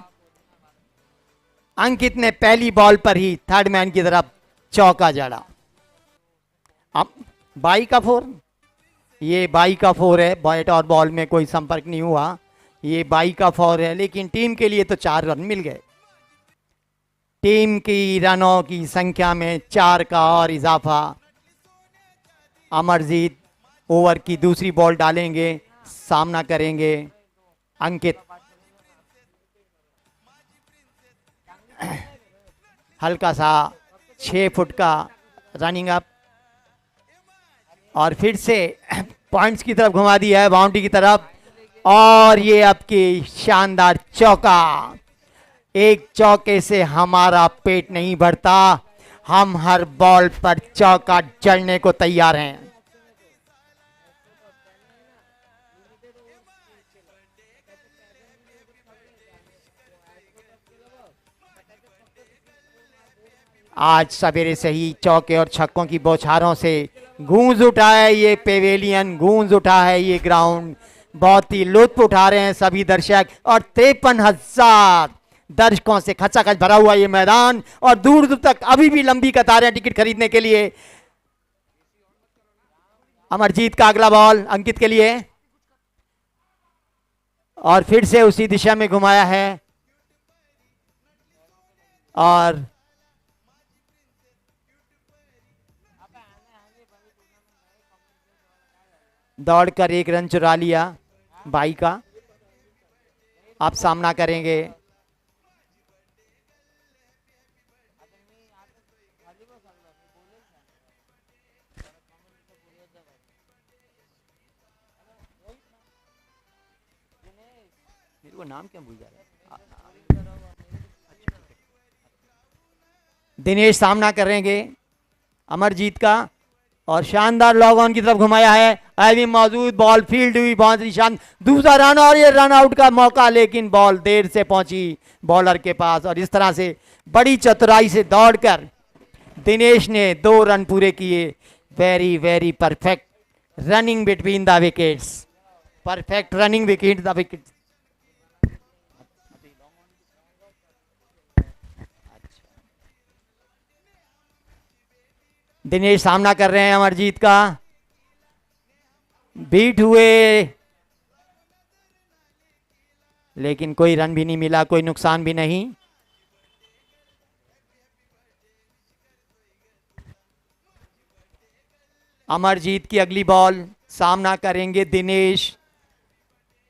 अंकित ने पहली बॉल पर ही थर्ड मैन की तरफ चौका जड़ा। अब 22 का 4, ये 22 का 4 है, बैट और बॉल में कोई संपर्क नहीं हुआ, ये 22 का 4 है, लेकिन टीम के लिए तो 4 रन मिल गए। टीम की रनों की संख्या में 4 का और इजाफा। अमरजीत ओवर की दूसरी बॉल डालेंगे, सामना करेंगे अंकित। हल्का सा 6 फुट का रनिंग अप, और फिर से पॉइंट्स की तरफ घुमा दिया है, बाउंड्री की तरफ, और ये आपकी शानदार चौका। एक चौके से हमारा पेट नहीं भरता, हम हर बॉल पर चौका जड़ने को तैयार हैं। आज सवेरे से ही चौके और छक्कों की बौछारों से गूंज उठा है ये पेवेलियन, गूंज उठा है ये ग्राउंड। बहुत ही लुत्फ उठा रहे हैं सभी दर्शक, और 53,000 दर्शकों से खचाखच भरा हुआ ये मैदान, और दूर दूर तक अभी भी लंबी कतारें टिकट खरीदने के लिए। अमरजीत का अगला बॉल अंकित के लिए, और फिर से उसी दिशा में घुमाया है, और दौड़कर 1 रन चुरा लिया 22 का। आप सामना करेंगे मेरे को नाम क्या भूल जा रहा है, दिनेश सामना करेंगे अमरजीत का, और शानदार लॉग ऑन की तरफ घुमाया है, अभी मौजूद, बॉल फील्ड हुई, बहुत ही शान, दूसरा रन, और ये रन आउट का मौका, लेकिन बॉल देर से पहुंची बॉलर के पास, और इस तरह से बड़ी चतुराई से दौड़कर दिनेश ने 2 रन पूरे किए। Very very perfect running between the wickets, perfect running wicket the wickets. Dinesh सामना कर रहे हैं अमरजीत का, बीट हुए, लेकिन कोई रन भी नहीं मिला, कोई नुकसान भी नहीं। अमरजीत की अगली बॉल, सामना करेंगे दिनेश।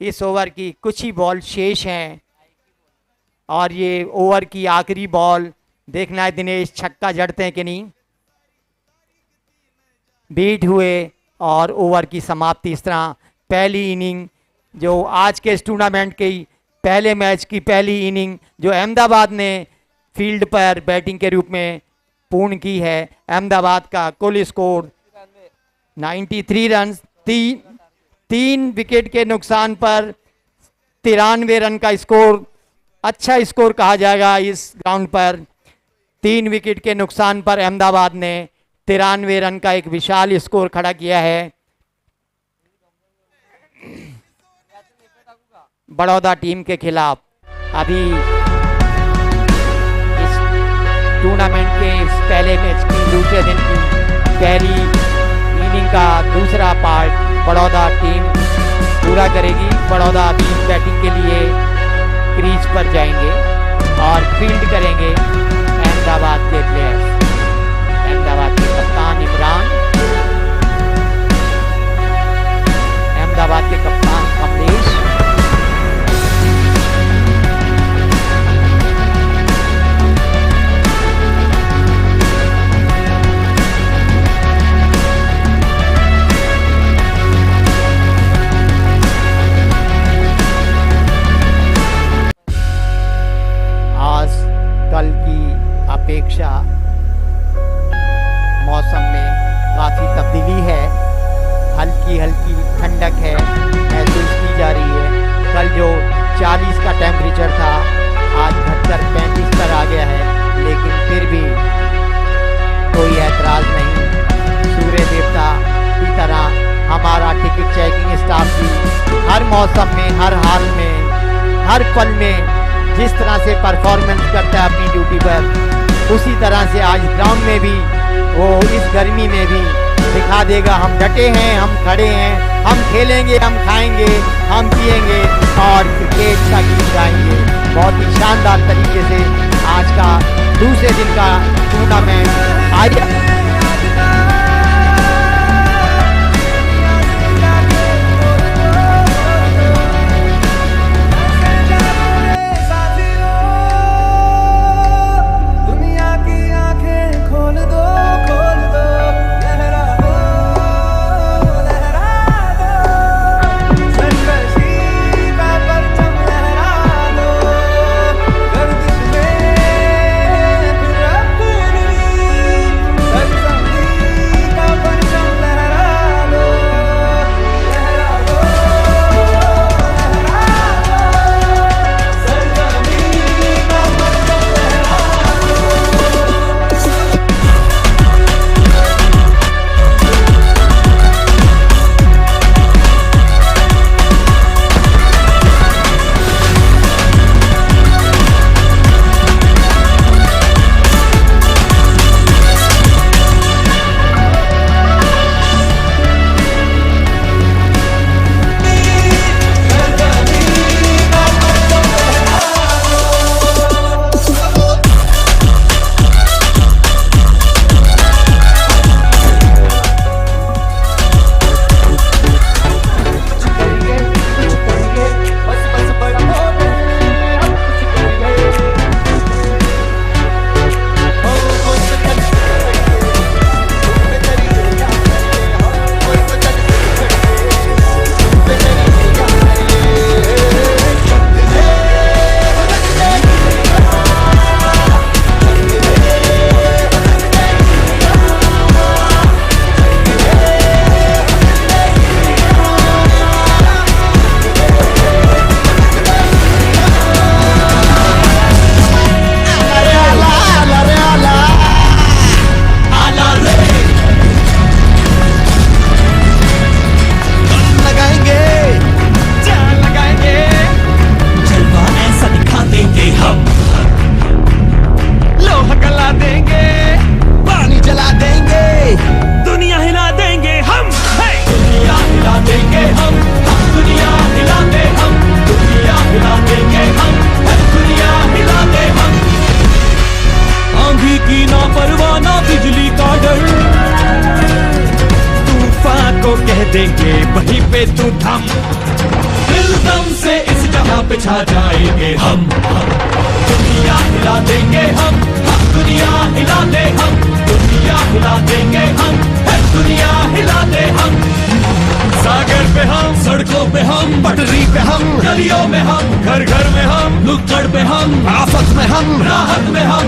इस ओवर की कुछ ही बॉल शेष हैं और ये ओवर की आखिरी बॉल। देखना है दिनेश छक्का जड़ते हैं कि नहीं। बीट हुए और ओवर की समाप्ति इस तरह। पहली इनिंग जो आज के इस टूर्नामेंट की पहले मैच की पहली इनिंग जो अहमदाबाद ने फील्ड पर बैटिंग के रूप में पूर्ण की है। अहमदाबाद का कुल स्कोर 93 रन। तीन विकेट के नुकसान पर 93 रन का स्कोर अच्छा स्कोर कहा जाएगा इस ग्राउंड पर। 3 विकेट के नुकसान पर अहमदाबाद ने 93 रन का एक विशाल स्कोर खड़ा किया है। बड़ौदा टीम के खिलाफ अभी इस टूर्नामेंट के इस पहले मैच की दूसरे दिन की पहली इनिंग का दूसरा पार्ट बड़ौदा टीम पूरा करेगी। बड़ौदा अभी बैटिंग के लिए क्रीज पर जाएंगे और फील्ड करेंगे अहमदाबाद के प्लेयर्स। अहमदाबाद के कप्तान इमरान, अहमदाबाद के कप्तान कमलेश, आज कल की अपेक्षा मौसम में काफ़ी तब्दीली है। हल्की हल्की ठंडक है महसूस की जा रही है। कल जो 40 का टेम्परेचर था आज घटकर 35 पर आ गया है, लेकिन फिर भी कोई ऐतराज़ नहीं। सूर्य देवता की तरह हमारा टिकट चेकिंग स्टाफ भी हर मौसम में, हर हाल में, हर पल में जिस तरह से परफॉर्मेंस करता है अपनी ड्यूटी पर, उसी तरह से आज ग्राउंड में भी वो इस गर्मी में भी दिखा देगा। हम डटे हैं, हम खड़े हैं, हम खेलेंगे, हम खाएंगे, हम पिएंगे और क्रिकेट का गीत गाएंगे। बहुत ही शानदार तरीके से आज का दूसरे दिन का टूर्नामेंट आज कह देंगे वहीं पे तू थम, दिल दम से इस जहां पे छा जाएंगे हम दुनिया हिला देंगे हम दुनिया हिला दे हम, दुनिया हिला देंगे हम, दुनिया हिला दे हम। सागर पे हम, सड़कों पे हम, पटरी पे हम, गलियों में हम, घर घर में हम, नुक्कड़ पे हम, आफत में हम, राहत में हम,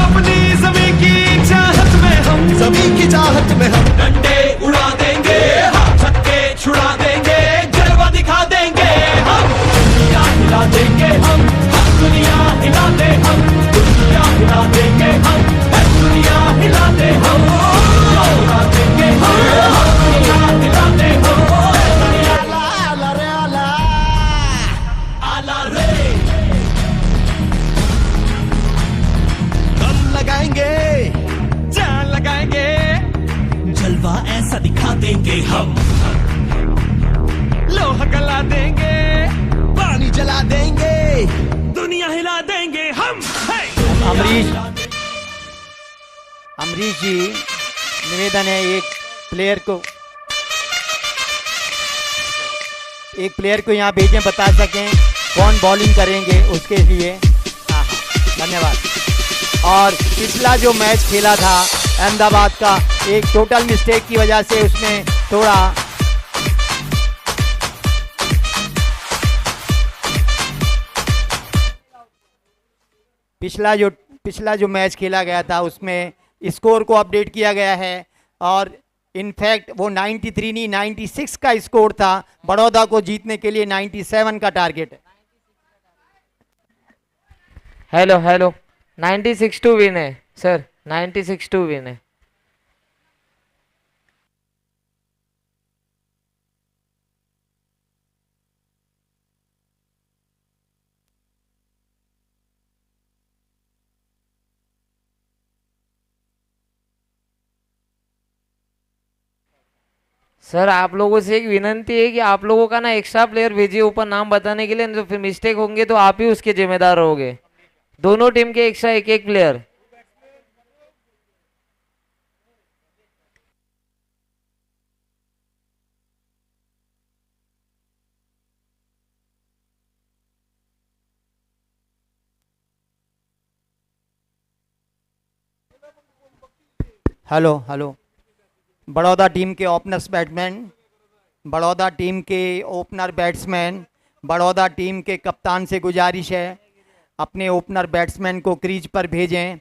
अपनी जमीन की चाहत में हम, जमीन की चाहत में हम डंडे उड़ा देंगे, हाथ छक्के छुड़ा देंगे, जलवा दिखा देंगे हम दुनिया हिला देंगे हम दुनिया हिला दे हम, दुनिया हिला देंगे हम, दुनिया हिला दे हम, हिला देंगे हम, दुनिया हिला दे हम। आला रे दम लगाएंगे, जान लगाएंगे, जलवा ऐसा दिखा देंगे हम, लोहा गला देंगे, पानी जला देंगे, दुनिया हिला देंगे हम। अमरीश जी, निवेदन है एक प्लेयर को यहाँ भेजें, बता सकें कौन बॉलिंग करेंगे उसके लिए। हाँ, धन्यवाद। और पिछला जो मैच खेला था अहमदाबाद का, एक टोटल मिस्टेक की वजह से उसने थोड़ा पिछला जो मैच खेला गया था उसमें स्कोर को अपडेट किया गया है और इनफैक्ट वो 93 नहीं 96 का स्कोर था। बड़ौदा को जीतने के लिए 97 का टारगेट है। हेलो 96 टू विन है सर, 96 टू विन है। सर आप लोगों से एक विनंती है कि आप लोगों का ना एक्स्ट्रा प्लेयर भेजिए ऊपर नाम बताने के लिए, नहीं तो फिर मिस्टेक होंगे तो आप ही उसके जिम्मेदार रहोगे। दोनों टीम के एक्स्ट्रा एक प्लेयर। हेलो बड़ौदा टीम के ओपनर बैट्समैन, बड़ौदा टीम के कप्तान से गुजारिश है अपने ओपनर बैट्समैन को क्रीज पर भेजें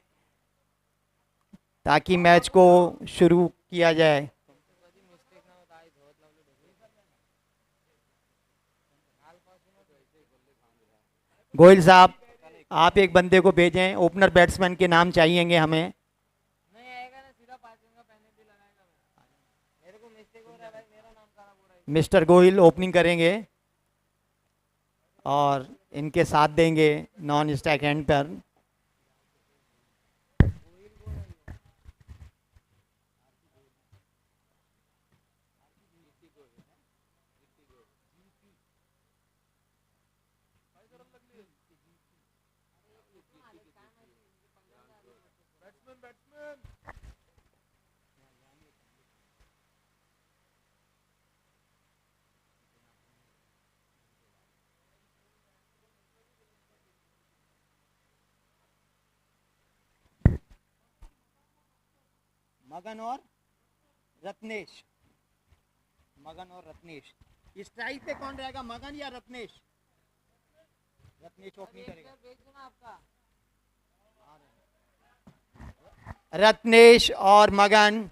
ताकि मैच को शुरू किया जाए। गोयल साहब आप एक बंदे को भेजें, ओपनर बैट्समैन के नाम चाहिएंगे हमें। मिस्टर गोहिल ओपनिंग करेंगे और इनके साथ देंगे नॉन स्टैक हैंड पर। मगन और रत्नेश, स्ट्राइक पे कौन रहेगा, मगन या रत्नेश? रत्नेश ओपनिंग करेगा। रत्नेश और मगन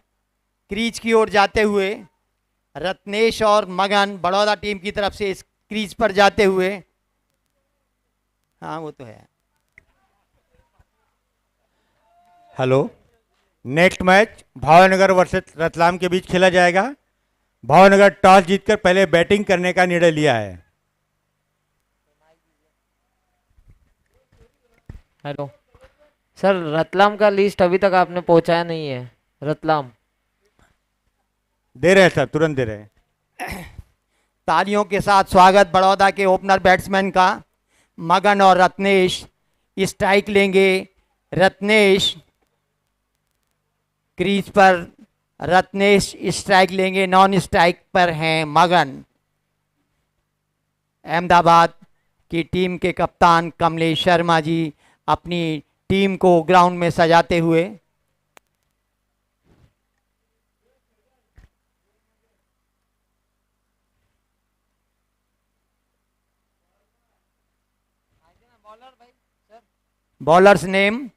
क्रीज की ओर जाते हुए, रत्नेश और मगन बड़ौदा टीम की तरफ से इस क्रीज पर जाते हुए। हाँ वो तो है। Hello, next match Bhavnagar versus Ratlam के बीच खेला जाएगा। भावनगर टॉस जीतकर पहले बैटिंग करने का निर्णय लिया है। हेलो सर, रतलाम का लिस्ट अभी तक आपने पहुंचाया नहीं है। रतलाम दे रहे हैं सर, तुरंत दे रहे हैं। तालियों के साथ स्वागत बड़ौदा के ओपनर बैट्समैन का। मगन और रत्नेश स्ट्राइक लेंगे। रत्नेश क्रीज पर रत्नेश स्ट्राइक लेंगे, नॉन स्ट्राइक पर हैं मगन। अहमदाबाद की टीम के कप्तान कमलेश शर्मा जी अपनी टीम को ग्राउंड में सजाते हुए। Bowlers name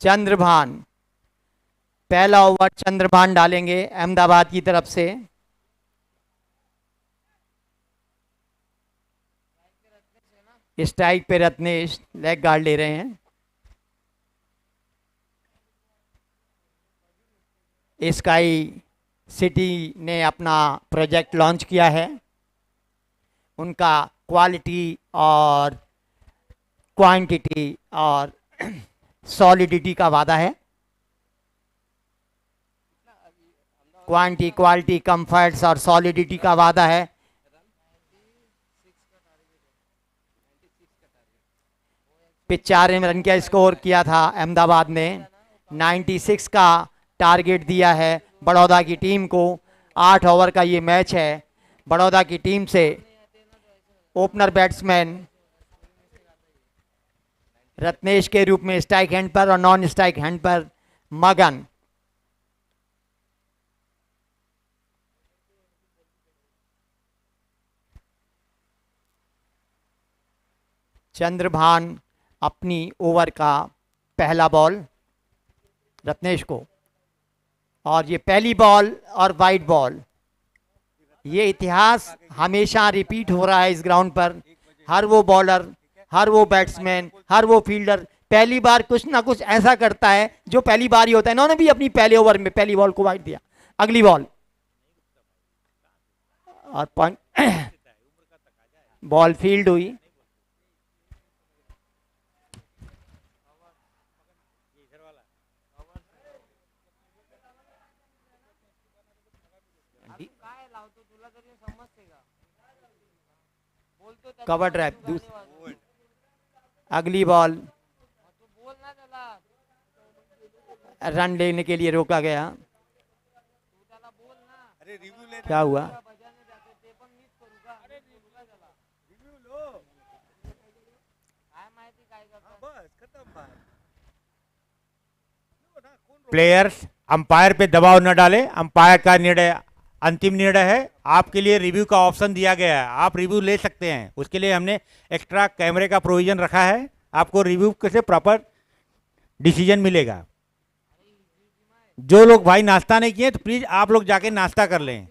Chandrabhan. पहला ओवर चंद्रभान डालेंगे अहमदाबाद की तरफ से। स्ट्राइक पे रत्नेश लेग गार्ड ले रहे हैं। स्काई सिटी ने अपना प्रोजेक्ट लॉन्च किया है। उनका क्वालिटी और क्वांटिटी और सॉलिडिटी का वादा है। क्वालिटी, कंफर्ट्स और सॉलिडिटी का वादा है। पिचारे रन का स्कोर किया था अहमदाबाद ने, 96 का टारगेट दिया है बड़ौदा की टीम को। 8 ओवर का ये मैच है। बड़ौदा की टीम से ओपनर बैट्समैन रत्नेश के रूप में स्ट्राइक हैंड पर और नॉन स्ट्राइक हैंड पर मगन। चंद्रभान अपनी ओवर का पहला बॉल रत्नेश को, और ये पहली बॉल और वाइड बॉल। ये इतिहास हमेशा रिपीट हो रहा है इस ग्राउंड पर। हर वो बॉलर, हर वो बैट्समैन, हर वो फील्डर पहली बार कुछ ना कुछ ऐसा करता है जो पहली बार ही होता है। इन्होंने भी अपनी पहले ओवर में पहली बॉल को वाइड दिया। अगली बॉल और पॉइंट बॉल फील्ड हुई। Cover drive. अगली बॉल रन लेने के लिए रोका गया। क्या हुआ? प्लेयर्स अंपायर पे दबाव न डालें। अंपायर का निर्णय अंतिम निर्णय है। आपके लिए रिव्यू का ऑप्शन दिया गया है, आप रिव्यू ले सकते हैं। उसके लिए हमने एक्स्ट्रा कैमरे का प्रोविजन रखा है। आपको रिव्यू से प्रॉपर डिसीजन मिलेगा। जो लोग भाई नाश्ता नहीं किए तो प्लीज आप लोग जाके नाश्ता कर लें।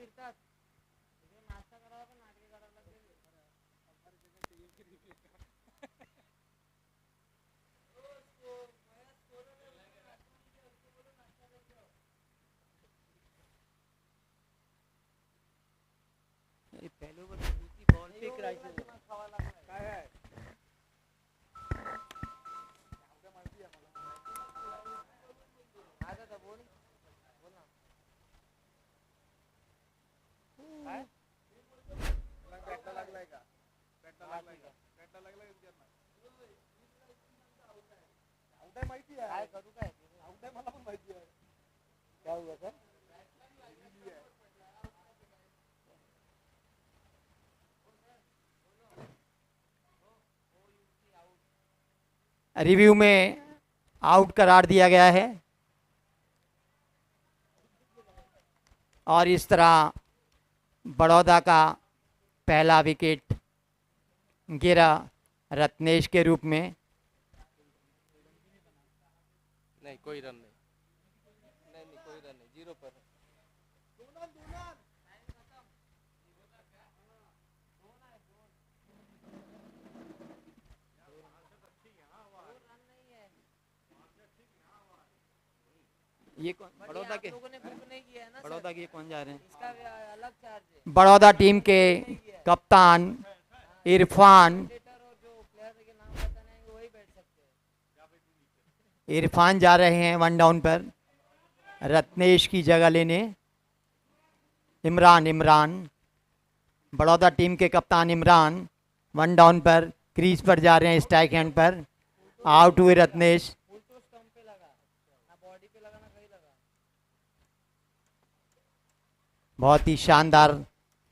रिव्यू में आउट करार दिया गया है और इस तरह बड़ौदा का पहला विकेट गिरा रत्नेश के रूप में। नहीं कोई रन नहीं, कोई रन नहीं, 0 पर। ये कौन? बड़ौदा के कौन जा रहे हैं? बड़ौदा टीम के कप्तान इरफान जा रहे हैं 1 डाउन पर रत्नेश की जगह लेने। इमरान बड़ौदा टीम के कप्तान इमरान 1 डाउन पर क्रीज पर जा रहे हैं स्ट्राइक हैंड पर। आउट हुए रत्नेश। बहुत ही शानदार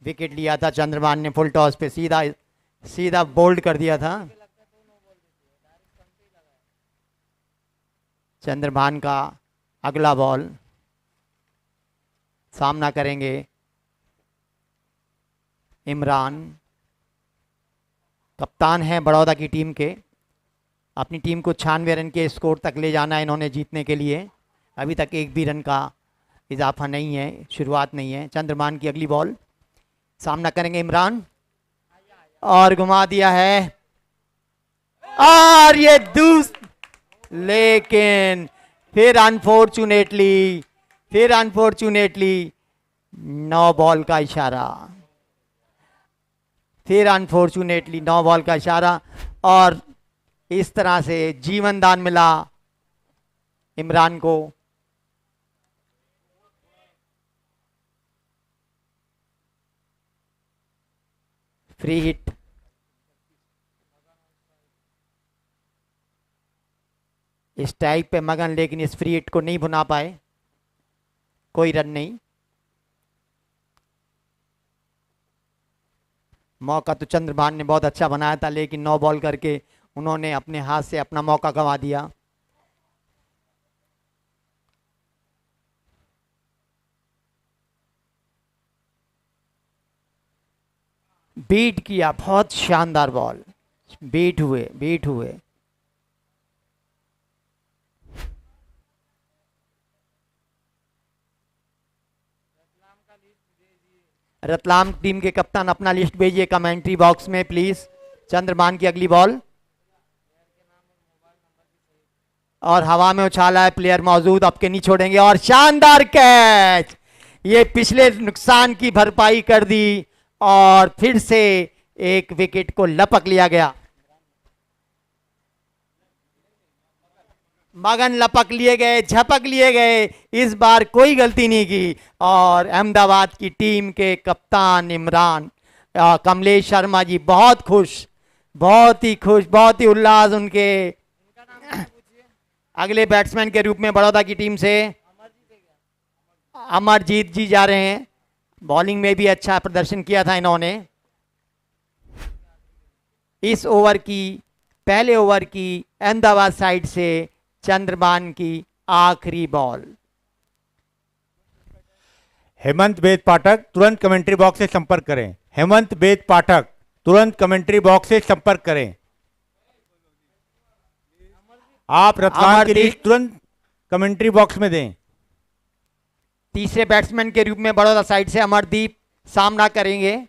विकेट लिया था चंद्रभान ने, फुल टॉस पे सीधा सीधा बोल्ड कर दिया था। चंद्रभान का अगला बॉल, सामना करेंगे इमरान, कप्तान है बड़ौदा की टीम के। अपनी टीम को 96 रन के स्कोर तक ले जाना है इन्होंने जीतने के लिए। अभी तक एक भी रन का इजाफा नहीं है, शुरुआत नहीं है। चंद्रभान की अगली बॉल, सामना करेंगे इमरान और घुमा दिया है और ये लेकिन फिर अनफॉर्चुनेटली 9 बॉल का इशारा, फिर अनफॉर्चुनेटली 9 बॉल का इशारा और इस तरह से जीवन दान मिला इमरान को। फ्री हिट, इस टाइप पे मगन, लेकिन इस फ्री हिट को नहीं भुना पाए, कोई रन नहीं। मौका तो चंद्रभान ने बहुत अच्छा बनाया था, लेकिन 9 बॉल करके उन्होंने अपने हाथ से अपना मौका गंवा दिया। बीट किया, बहुत शानदार बॉल, बीट हुए। रतलाम टीम के कप्तान अपना लिस्ट भेजिए कमेंट्री बॉक्स में प्लीज। चंद्रभान की अगली बॉल और हवा में उछाला है, प्लेयर मौजूद, अब के नहीं छोड़ेंगे और शानदार कैच, ये पिछले नुकसान की भरपाई कर दी और फिर से एक विकेट को लपक लिया गया। मगन लपक लिए गए, झपक लिए गए, इस बार कोई गलती नहीं की और अहमदाबाद की टीम के कप्तान इमरान कमलेश शर्मा जी बहुत खुश, बहुत ही उल्लास उनके। अगले बैट्समैन के रूप में बड़ौदा की टीम से अमरजीत जी जा रहे हैं। बॉलिंग में भी अच्छा प्रदर्शन किया था इन्होंने। इस ओवर की, पहले ओवर की अहमदाबाद साइड से चंद्रभान की आखिरी बॉल। हेमंत वेद पाठक तुरंत कमेंट्री बॉक्स से संपर्क करें। हेमंत वेद पाठक तुरंत कमेंट्री बॉक्स से संपर्क करें। आप रतलाम के लिए तुरंत कमेंट्री बॉक्स में दें। तीसरे बैट्समैन के रूप में बड़ौदा साइड से अमरदीप सामना करेंगे,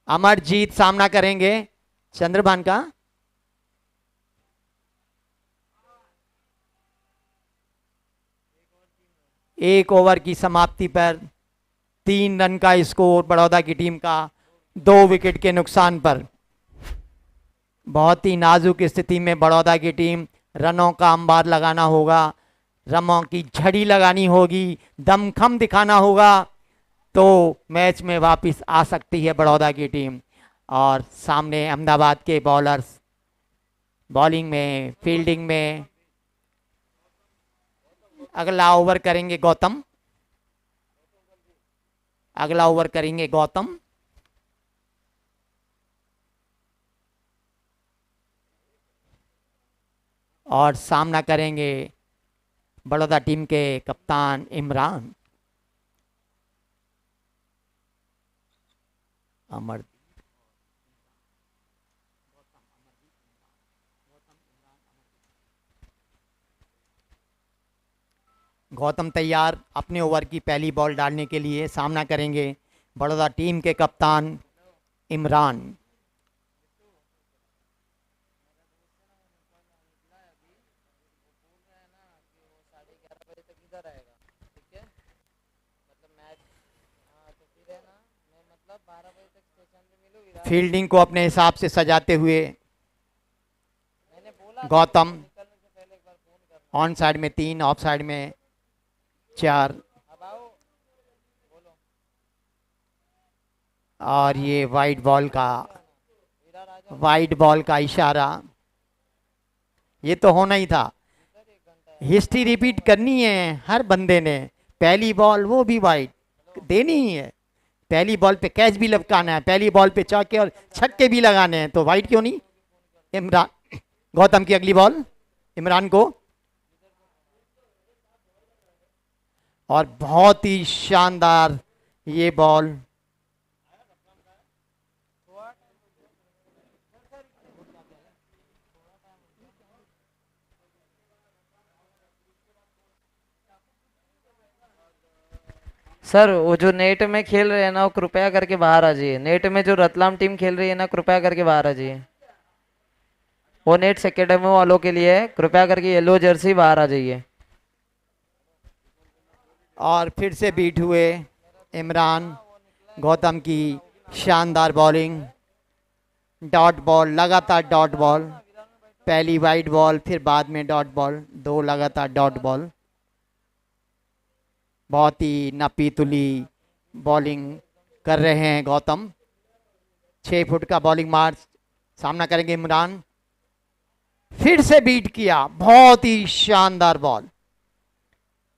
अमरजीत सामना करेंगे चंद्रभान का। एक ओवर की समाप्ति पर 3 रन का स्कोर बड़ौदा की टीम का, 2 विकेट के नुकसान पर। बहुत ही नाजुक स्थिति में बड़ौदा की टीम, रनों का अंबार लगाना होगा, रनों की झड़ी लगानी होगी, दमखम दिखाना होगा तो मैच में वापस आ सकती है बड़ौदा की टीम। और सामने अहमदाबाद के बॉलर्स बॉलिंग में, फील्डिंग में। अगला ओवर करेंगे गौतम, अगला ओवर करेंगे गौतम। और सामना करेंगे बड़ौदा टीम के कप्तान इमरान। अमर गौतम तैयार अपने ओवर की पहली बॉल डालने के लिए। सामना करेंगे बड़ौदा टीम के कप्तान इमरान। फील्डिंग को अपने हिसाब से सजाते हुए गौतम, ऑन साइड में 3, ऑफ साइड में 4 और ये वाइड बॉल का इशारा। ये तो होना ही था, हिस्ट्री रिपीट करनी है हर बंदे ने। पहली बॉल वो भी वाइड देनी ही है, पहली बॉल पे कैच भी लपकाना है, पहली बॉल पे चौके और छक्के भी लगाने हैं, तो वाइड क्यों नहीं। इमरान, गौतम की अगली बॉल इमरान को, और बहुत ही शानदार ये बॉल। सर वो जो नेट में खेल रहे हैं ना, वो कृपया करके बाहर आ जाइए। नेट में जो रतलाम टीम खेल रही है ना, कृपया करके बाहर आ जाइए। वो नेट्स एकेडमी वालों के लिए है, कृपया करके येलो जर्सी बाहर आ जाइए। और फिर से बीट हुए इमरान, गौतम की शानदार बॉलिंग, डॉट बॉल, लगातार डॉट बॉल, पहली वाइड बॉल फिर बाद में डॉट बॉल, 2 लगातार डॉट बॉल। बहुत ही नपी तुली बॉलिंग कर रहे हैं गौतम। 6 फुट का बॉलिंग मार्च, सामना करेंगे इमरान, फिर से बीट किया, बहुत ही शानदार बॉल।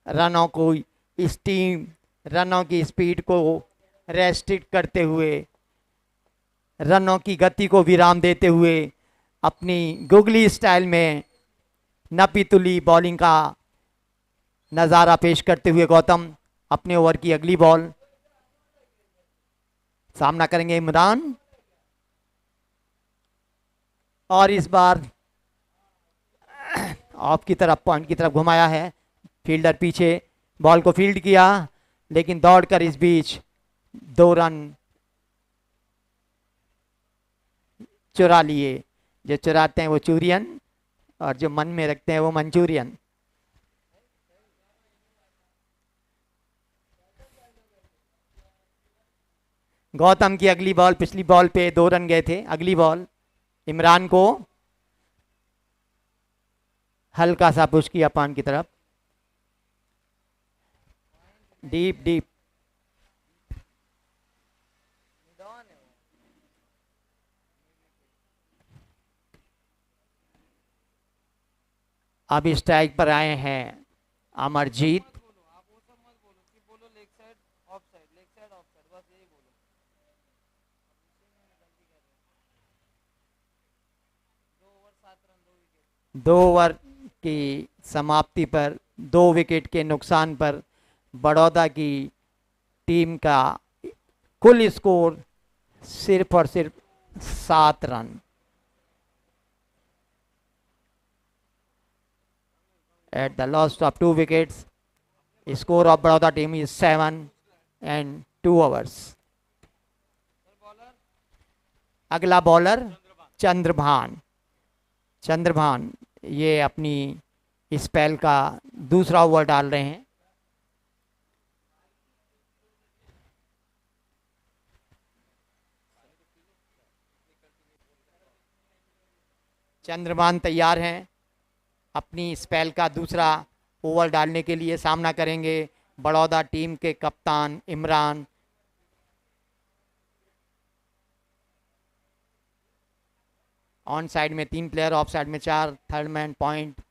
रनों को इस टीम, रनों की स्पीड को रेस्ट्रिक्ट करते हुए, रनों की गति को विराम देते हुए, अपनी गुगली स्टाइल में नपी तुली बॉलिंग का नज़ारा पेश करते हुए गौतम अपने ओवर की अगली बॉल, सामना करेंगे इमरान, और इस बार ऑफ की तरफ, पॉइंट की तरफ घुमाया है। फील्डर पीछे बॉल को फील्ड किया, लेकिन दौड़कर इस बीच 2 रन चुरा लिए। जो चुराते हैं वो चूरियन, और जो मन में रखते हैं वो मंचूरियन। गौतम की अगली बॉल, पिछली बॉल पे 2 रन गए थे, अगली बॉल इमरान को हल्का सा पुश किया पान की तरफ, डीप डीप। अब स्ट्राइक पर आए हैं अमरजीत। दो ओवर की समाप्ति पर 2 विकेट के नुकसान पर बड़ौदा की टीम का कुल स्कोर सिर्फ और सिर्फ 7 run. At the loss of 2 wickets, score of Baroda team is 7 and 2 overs. अगला बॉलर चंद्रभान। चंद्रभान ये अपनी स्पेल का दूसरा ओवर डाल रहे हैं। चंद्रभान तैयार हैं अपनी स्पेल का दूसरा ओवर डालने के लिए। सामना करेंगे बड़ौदा टीम के कप्तान इमरान। ऑन साइड में 3 प्लेयर, ऑफ साइड में 4, थर्ड मैन पॉइंट,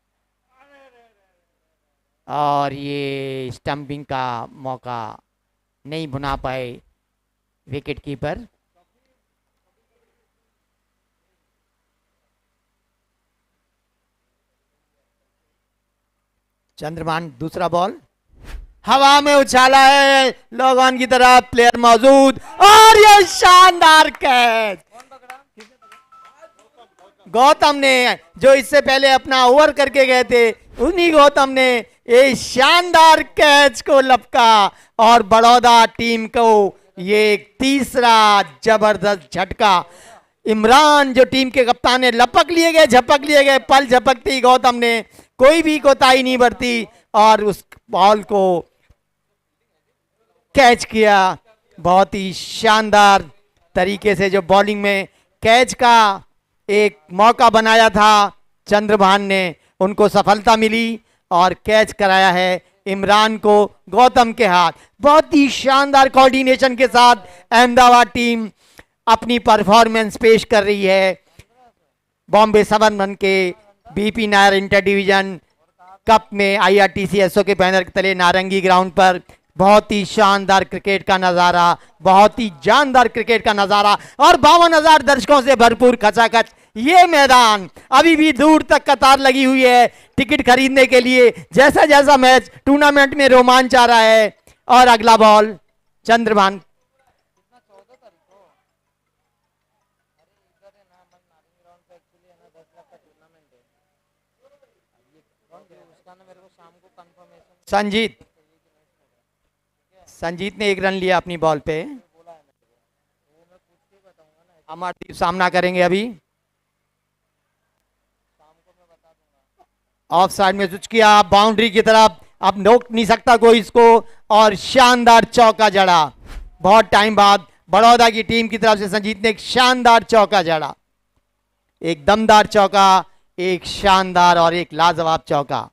और ये स्टंपिंग का मौका नहीं भुना पाए विकेट कीपर। चंद्रभान दूसरा बॉल हवा में उछाला है, लॉग ऑन की तरफ, प्लेयर मौजूद, और ये शानदार कैच। गौतम ने, जो इससे पहले अपना ओवर करके गए थे, उन्हीं गौतम ने ये शानदार कैच को लपका, और बड़ौदा टीम को ये एक तीसरा जबरदस्त झटका। इमरान जो टीम के कप्तान है, लपक लिए गए, झपक लिए गए, पल झपकते ही गौतम ने कोई भी कोताही नहीं बरती और उस बॉल को कैच किया। बहुत ही शानदार तरीके से जो बॉलिंग में कैच का एक मौका बनाया था चंद्रभान ने, उनको सफलता मिली और कैच कराया है इमरान को गौतम के हाथ। बहुत ही शानदार कोऑर्डिनेशन के साथ अहमदाबाद टीम अपनी परफॉर्मेंस पेश कर रही है। बॉम्बे सबर्बन के BP Nair inter division cup में IRTC के बैनर के तले नारंगी ग्राउंड पर बहुत ही शानदार क्रिकेट का नजारा, बहुत ही जानदार क्रिकेट का नजारा और 52,000 दर्शकों से भरपूर खचाखच ये मैदान। अभी भी दूर तक कतार लगी हुई है टिकट खरीदने के लिए। जैसा जैसा मैच टूर्नामेंट में रोमांच आ रहा है। और अगला बॉल चंद्रभान। संजीत ने 1 रन लिया अपनी बॉल पे। अमरदीप सामना करेंगे अभी। ऑफ साइड में स्विच किया, बाउंड्री की तरफ, अब रोक नहीं सकता कोई इसको और शानदार चौका जड़ा। बहुत टाइम बाद बड़ौदा की टीम की तरफ से संजीत ने एक शानदार चौका जड़ा। एक दमदार चौका, एक शानदार और एक लाजवाब चौका।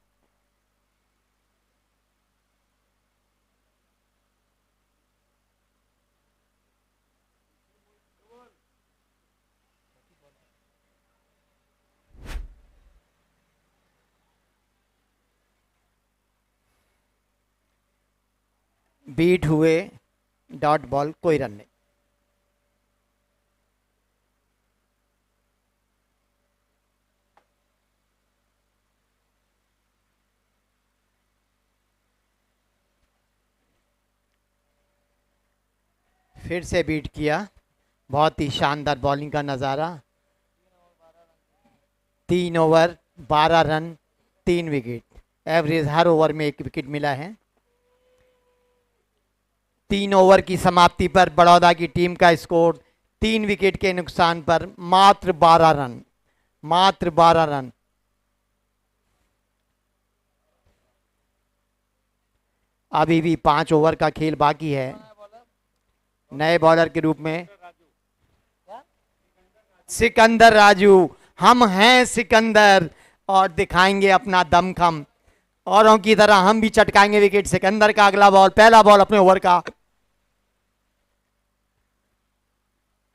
बीट हुए, डॉट बॉल, कोई रन नहीं। फिर से बीट किया, बहुत ही शानदार बॉलिंग का नज़ारा। 3 ओवर 12 रन 3 विकेट, एवरेज हर ओवर में 1 विकेट मिला है। 3 ओवर की समाप्ति पर बड़ौदा की टीम का स्कोर 3 विकेट के नुकसान पर मात्र 12 रन, मात्र 12 रन। अभी भी 5 ओवर का खेल बाकी है। नए बॉलर के रूप में सिकंदर राजू, हम हैं सिकंदर और दिखाएंगे अपना दमखम। औरों की तरह हम भी चटकाएंगे विकेट। सिकंदर का अगला बॉल, पहला बॉल अपने ओवर का।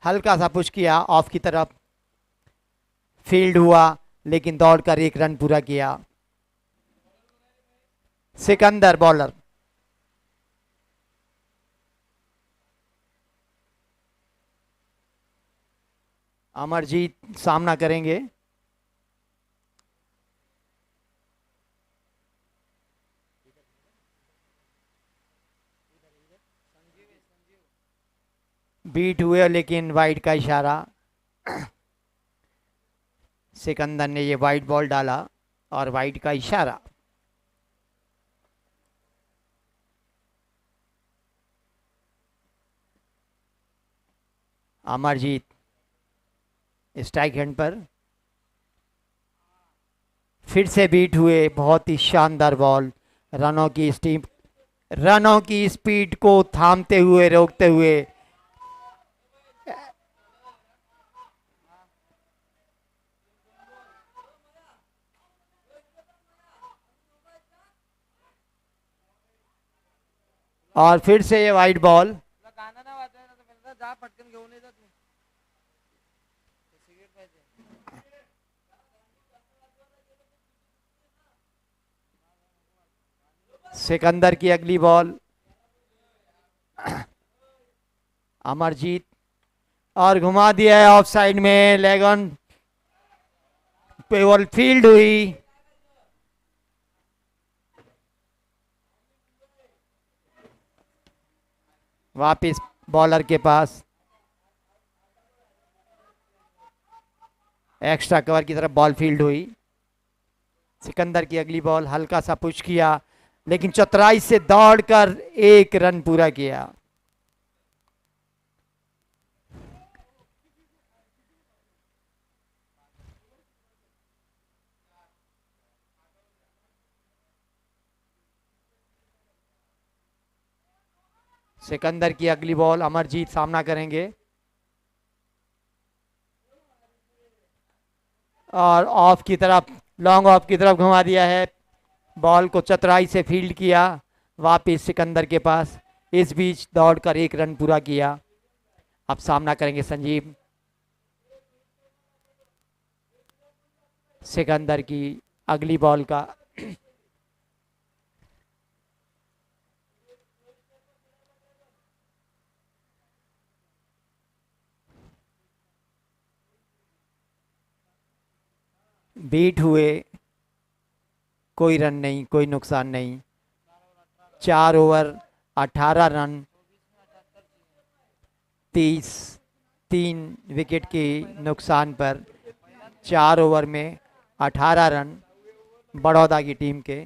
हल्का सा पुश किया ऑफ की तरफ, फील्ड हुआ लेकिन दौड़कर 1 रन पूरा किया। सिकंदर बॉलर। अमरजीत सामना करेंगे। बीट हुए लेकिन वाइड का इशारा। सिकंदर ने ये वाइड बॉल डाला और वाइड का इशारा। अमरजीत स्ट्राइक हैंड पर। फिर से बीट हुए, बहुत ही शानदार बॉल। रनों की स्पीड को थामते हुए, रोकते हुए। और फिर से ये वाइड बॉल। सिकंदर की अगली बॉल। अमरजीत और घुमा दिया है ऑफ साइड में, लेग ऑन पे बॉल फील्ड हुई। वापिस बॉलर के पास, एक्स्ट्रा कवर की तरफ बॉल फील्ड हुई। सिकंदर की अगली बॉल, हल्का सा पुश किया लेकिन चतुराई से दौड़कर 1 रन पूरा किया। सिकंदर की अगली बॉल, अमरजीत सामना करेंगे। और ऑफ की तरफ, लॉन्ग ऑफ की तरफ घुमा दिया है। बॉल को चतुराई से फील्ड किया, वापिस सिकंदर के पास। इस बीच दौड़कर 1 रन पूरा किया। अब सामना करेंगे संजीव। सिकंदर की अगली बॉल का बीट हुए, कोई रन नहीं, कोई नुकसान नहीं। 4 ओवर 18 रन, 3 विकेट के नुकसान पर 4 ओवर में 18 रन बड़ौदा की टीम के।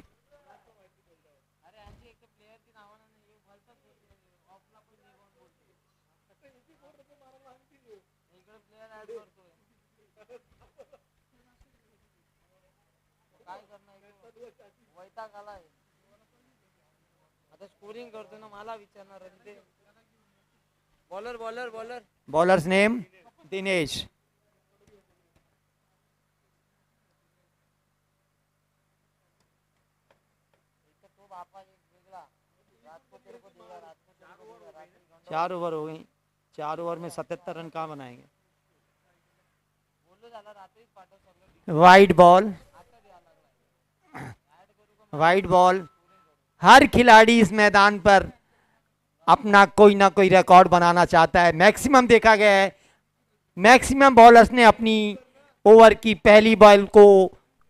स्कोरिंग करतो ना, मला विचारणार आहे ते. Bowler bowler bowler bowlers name Dinesh. चार ओवर हो गई, 4 ओवर में 77 रन कहाँ बनाएंगे। Wide ball, wide ball. हर खिलाड़ी इस मैदान पर अपना कोई ना कोई रिकॉर्ड बनाना चाहता है। मैक्सिमम देखा गया है, मैक्सिमम बॉलर्स ने अपनी ओवर की पहली बॉल को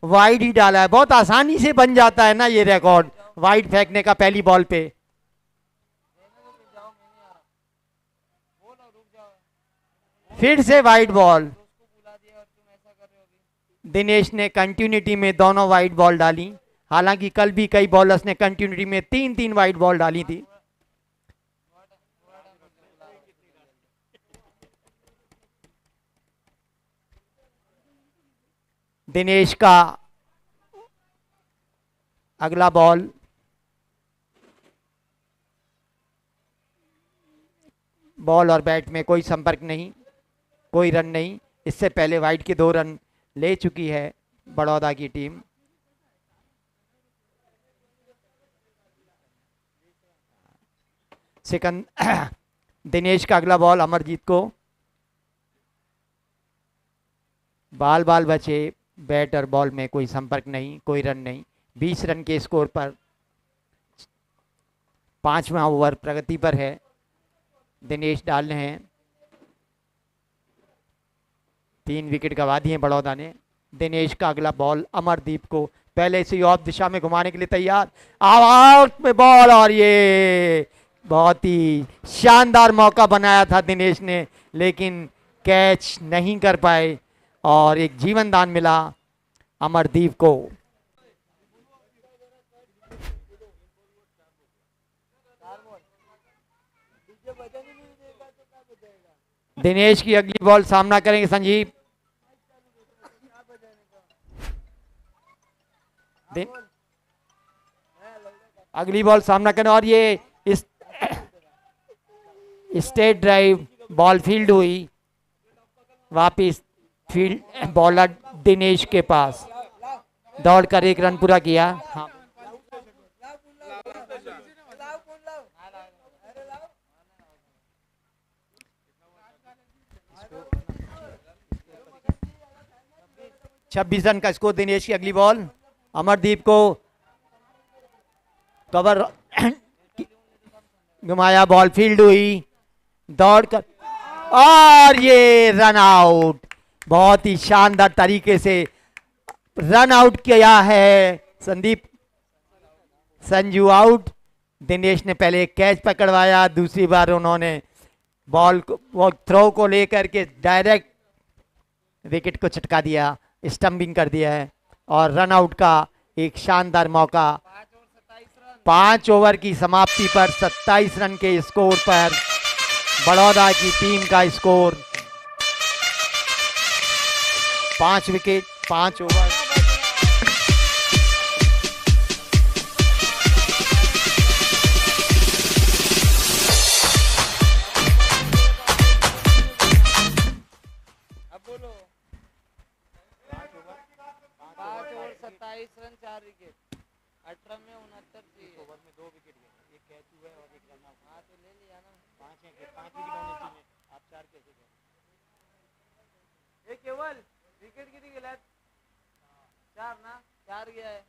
वाइड ही डाला है। बहुत आसानी से बन जाता है ना ये रिकॉर्ड, वाइड फेंकने का पहली बॉल पे। फिर से वाइड बॉल। दिनेश ने कंटिन्यूटी में दोनों वाइड बॉल डाली, हालांकि कल भी कई बॉलर्स ने कंटिन्यूटी में 3 वाइड बॉल डाली थी। दिनेश का अगला बॉल, बॉल और बैट में कोई संपर्क नहीं, कोई रन नहीं। इससे पहले वाइड के 2 रन ले चुकी है बड़ौदा की टीम। सेकंड दिनेश का अगला बॉल अमरजीत को, बाल बाल बचे, बैट और बॉल में कोई संपर्क नहीं, कोई रन नहीं। 20 रन के स्कोर पर 5वां ओवर प्रगति पर है। दिनेश डाल रहे हैं, 3 विकेट गंवा दिए बड़ौदा ने। दिनेश का अगला बॉल अमरदीप को पहले से ही ऑफ दिशा में घुमाने के लिए तैयार। आउट में बॉल, और ये बहुत ही शानदार मौका बनाया था दिनेश ने, लेकिन कैच नहीं कर पाए और एक जीवन दान मिला अमरदीप को। दिनेश की अगली बॉल सामना करेंगे संजीव। अगली बॉल सामना करें, और ये इस स्टेट ड्राइव बॉल फील्ड हुई, वापिस फील्ड बॉलर दिनेश के पास दौड़कर 1 रन पूरा किया। हाँ। छब्बीस रन का स्कोर। दिनेश की अगली बॉल, अमरदीप को कवर घुमाया, बॉल फील्ड हुई, दौड़कर, और ये रन आउट। बहुत ही शानदार तरीके से रन आउट किया है संदीप। संजू आउट। दिनेश ने पहले कैच पकड़वाया, दूसरी बार उन्होंने बॉल को, वो थ्रो को लेकर के डायरेक्ट विकेट को छटका दिया, स्टंपिंग कर दिया है, और रन आउट का एक शानदार मौका। 5 ओवर की समाप्ति पर 27 रन के स्कोर पर बड़ौदा की टीम का स्कोर 5 विकेट 5 ओवर। अब बोलो 5 ओवर 27 रन 4 विकेट। 18 में 69 चाहिए। ओवर में 2 विकेट गए, एक कैच हुआ और एक रन आउट। हाँ तो ले लिया ना। 5 विकेट होने चाहिए, आप 4 कैसे गए? ये केवल विकेट कितनी गया? 4 ना, 4 गया है।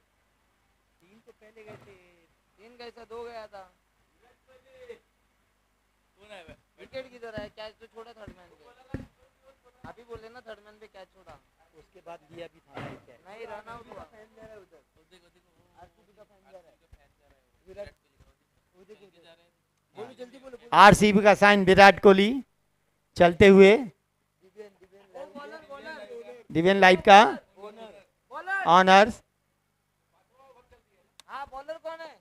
3 तो पहले गए थे। 3 कैसा 2 गया था। विकेट किधर है? कैच तो छोड़ा थर्ड मैन पे। अभी बोले ना थर्ड मैन पे कैच छोड़ा। उसके बाद दिया भी था नहीं रन आउट हुआ। आरसीबी का साइन विराट कोहली चलते हुए, दिव्यन लाइव का ऑनर्स। हाँ बॉलर कौन है?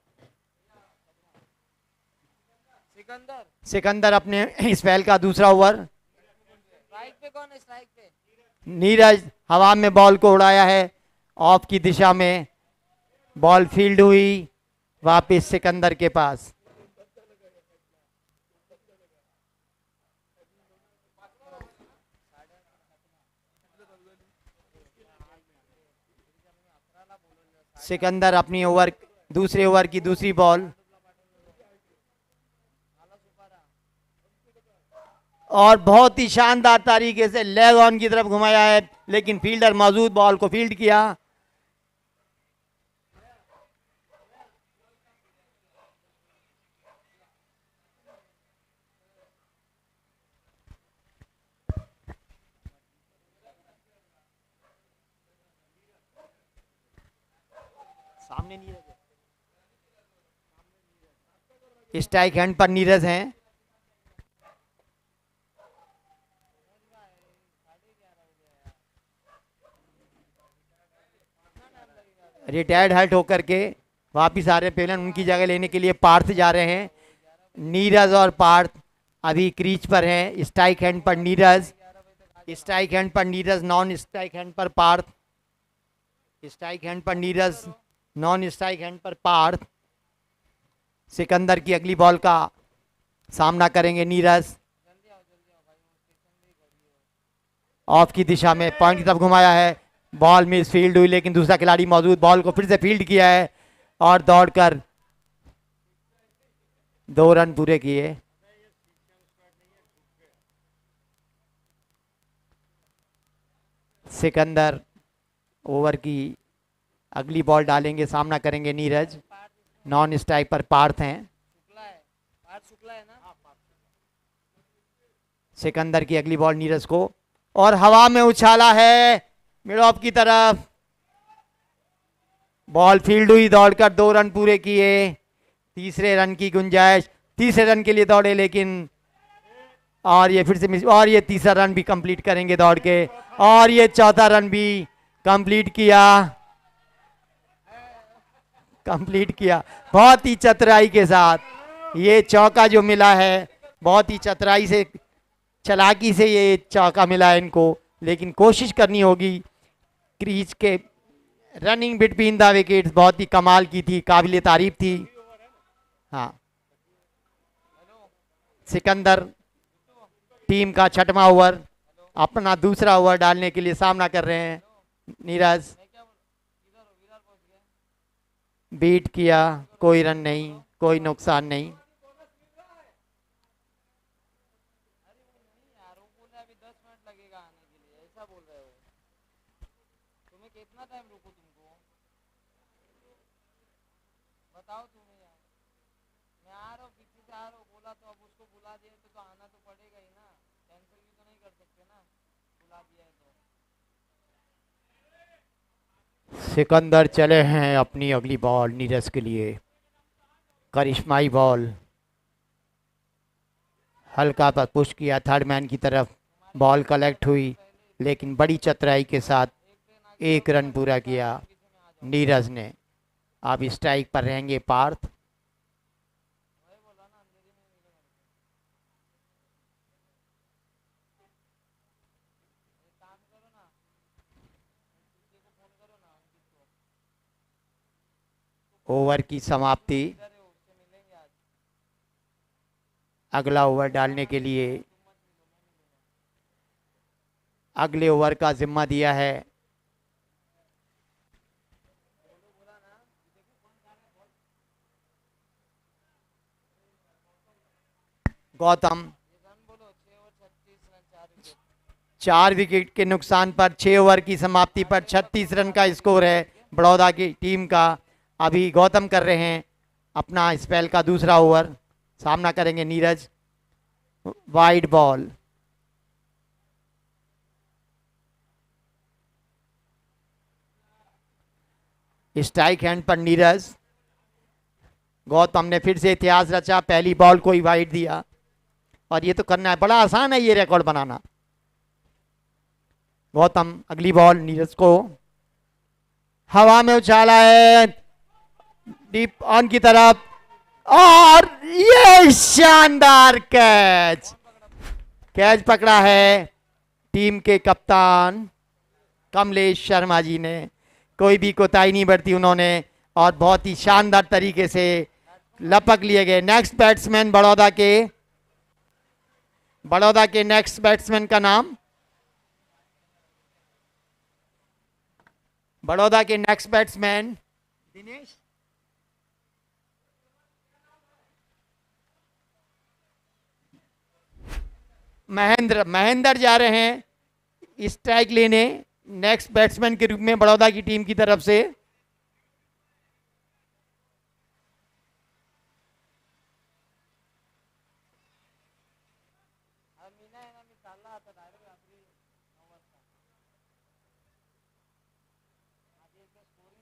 सिकंदर। सिकंदर अपने स्पेल का दूसरा ओवर। स्ट्राइक पे कौन है? स्ट्राइक पे नीरज हवा में बॉल को उड़ाया है ऑफ की दिशा में, बॉल फील्ड हुई वापस सिकंदर के पास। सिकंदर अपनी ओवर दूसरे ओवर की दूसरी बॉल और बहुत ही शानदार तरीके से लेग ऑन की तरफ घुमाया है, लेकिन फील्डर मौजूद बॉल को फील्ड किया। सामने नीरज है, स्ट्राइक हैंड पर नीरज हैं। रिटायर्ड हर्ट होकर के वापिस आ रहे पेलन, उनकी जगह लेने के लिए पार्थ जा रहे हैं। नीरज और पार्थ अभी क्रीज पर हैं। स्ट्राइक हैंड पर नीरज, स्ट्राइक हैंड पर नीरज, नॉन स्ट्राइक हैंड पर पार्थ। स्ट्राइक हैंड पर नीरज, नॉन स्ट्राइक हैंड पर पार्थ। सिकंदर की अगली बॉल का सामना करेंगे नीरज। ऑफ की दिशा में पॉइंट की तरफ घुमाया है, बॉल मिस फील्ड हुई, लेकिन दूसरा खिलाड़ी मौजूद, बॉल को फिर से फील्ड किया है और दौड़कर 2 रन पूरे किए। सिकंदर ओवर की अगली बॉल डालेंगे, सामना करेंगे नीरज। नॉन स्ट्राइक पर पार्थ हैं। शुक्ला है ना? सिकंदर की अगली बॉल नीरज को और हवा में उछाला है मिड ऑफ की तरफ, बॉल फील्ड हुई, दौड़कर 2 रन पूरे किए। तीसरे रन की गुंजाइश, तीसरे रन के लिए दौड़े लेकिन, और ये फिर से मिस, और ये तीसरा रन भी कंप्लीट करेंगे दौड़ के, और ये चौथा रन भी कंप्लीट किया, बहुत ही चतुराई के साथ। ये चौका जो मिला है बहुत ही चतुराई से, चालाकी से ये चौका मिला है इनको, लेकिन कोशिश करनी होगी। क्रीज के रनिंग बिटवीन द विकेट्स बहुत ही कमाल की थी, काबिल तारीफ थी। हाँ, सिकंदर टीम का 6वां ओवर, अपना दूसरा ओवर डालने के लिए सामना कर रहे हैं। नीरज बीट किया, कोई रन नहीं, कोई नुकसान नहीं। सिकंदर चले हैं अपनी अगली बॉल नीरज के लिए, करिश्माई बॉल, हल्का पर पुश किया थर्ड मैन की तरफ, बॉल कलेक्ट हुई, लेकिन बड़ी चतुराई के साथ 1 रन पूरा किया नीरज ने। अब स्ट्राइक पर रहेंगे पार्थ। ओवर की समाप्ति, अगला ओवर डालने के लिए अगले ओवर का जिम्मा दिया है गौतम। 4 विकेट के नुकसान पर 6 ओवर की समाप्ति पर 36 रन का स्कोर है बड़ौदा की टीम का। अभी गौतम कर रहे हैं अपना स्पेल का दूसरा ओवर, सामना करेंगे Neeraj. Wide ball, strike hand पर नीरज। गौतम ने फिर से इतिहास रचा, पहली बॉल को ही वाइड दिया। और ये तो करना है, बड़ा आसान है ये रिकॉर्ड बनाना। गौतम अगली बॉल नीरज को हवा में उछाला है डीप ऑन की तरफ, और ये शानदार कैच पकड़ा है टीम के कप्तान कमलेश शर्मा जी ने। कोई भी कोताही नहीं बरती उन्होंने और बहुत ही शानदार तरीके से लपक लिए गए। नेक्स्ट बैट्समैन बड़ौदा के नेक्स्ट बैट्समैन का नाम, बड़ौदा के नेक्स्ट बैट्समैन दिनेश महेंद्र जा रहे हैं स्ट्राइक लेने नेक्स्ट बैट्समैन के रूप में बड़ौदा की टीम की तरफ से।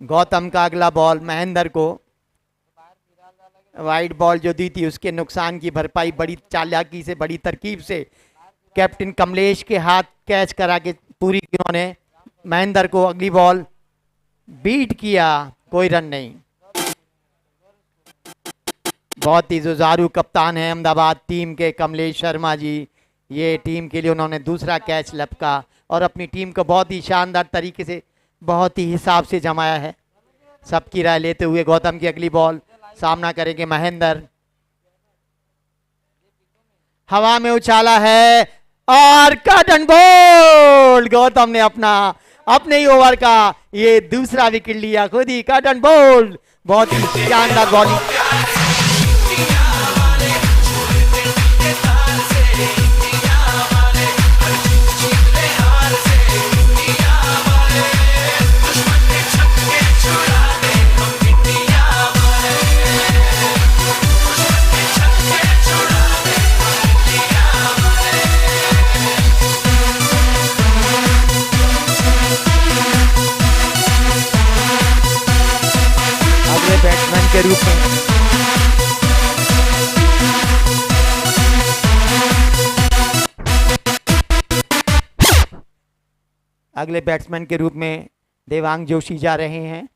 गौतम का अगला बॉल महेंद्र को वाइड बॉल जो दी थी उसके नुकसान की भरपाई बड़ी चालाकी से, बड़ी तरकीब से कैप्टन कमलेश के हाथ कैच करा के पूरी उन्होंने महेंद्र को अगली बॉल बीट किया, कोई रन नहीं। बहुत ही जुझारू कप्तान है अहमदाबाद टीम के कमलेश शर्मा जी। ये टीम के लिए उन्होंने दूसरा कैच लपका और अपनी टीम को बहुत ही शानदार तरीके से, बहुत ही हिसाब से जमाया है। सबकी राय लेते हुए गौतम की अगली बॉल सामना करेंगे महेंद्र। हवा में उछाला है और कट एंड बॉल। गौतम ने अपने ही ओवर का ये दूसरा विकेट लिया, खुद ही कट एंड बॉल। बहुत ही शानदार बॉलिंग। बैट्समैन के रूप में अगले बैट्समैन के रूप में देवांग जोशी जा रहे हैं।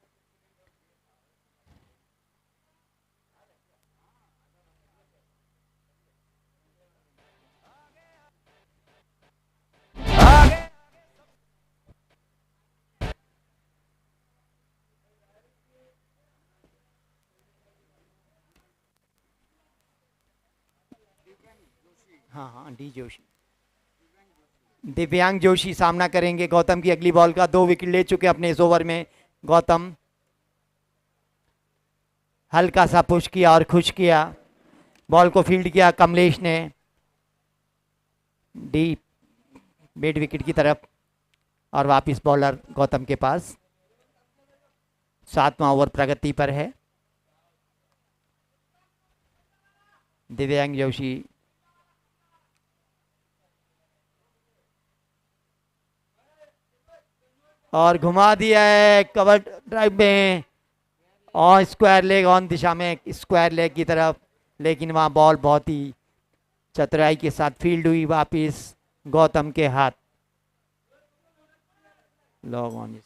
हाँ डी जोशी, दिव्यांग जोशी सामना करेंगे गौतम की अगली बॉल का। 2 विकेट ले चुके अपने इस ओवर में गौतम। हल्का सा पुश किया और खुश किया, बॉल को फील्ड किया कमलेश ने डीप मिड विकेट की तरफ और वापिस बॉलर गौतम के पास। 7वां ओवर प्रगति पर है। दिव्यांग जोशी और घुमा दिया है कवर ड्राइव में और स्क्वायर लेग ऑन दिशा में, स्क्वायर लेग की तरफ, लेकिन वहाँ बॉल बहुत ही चतुराई के साथ फील्ड हुई वापिस गौतम के हाथ। Log on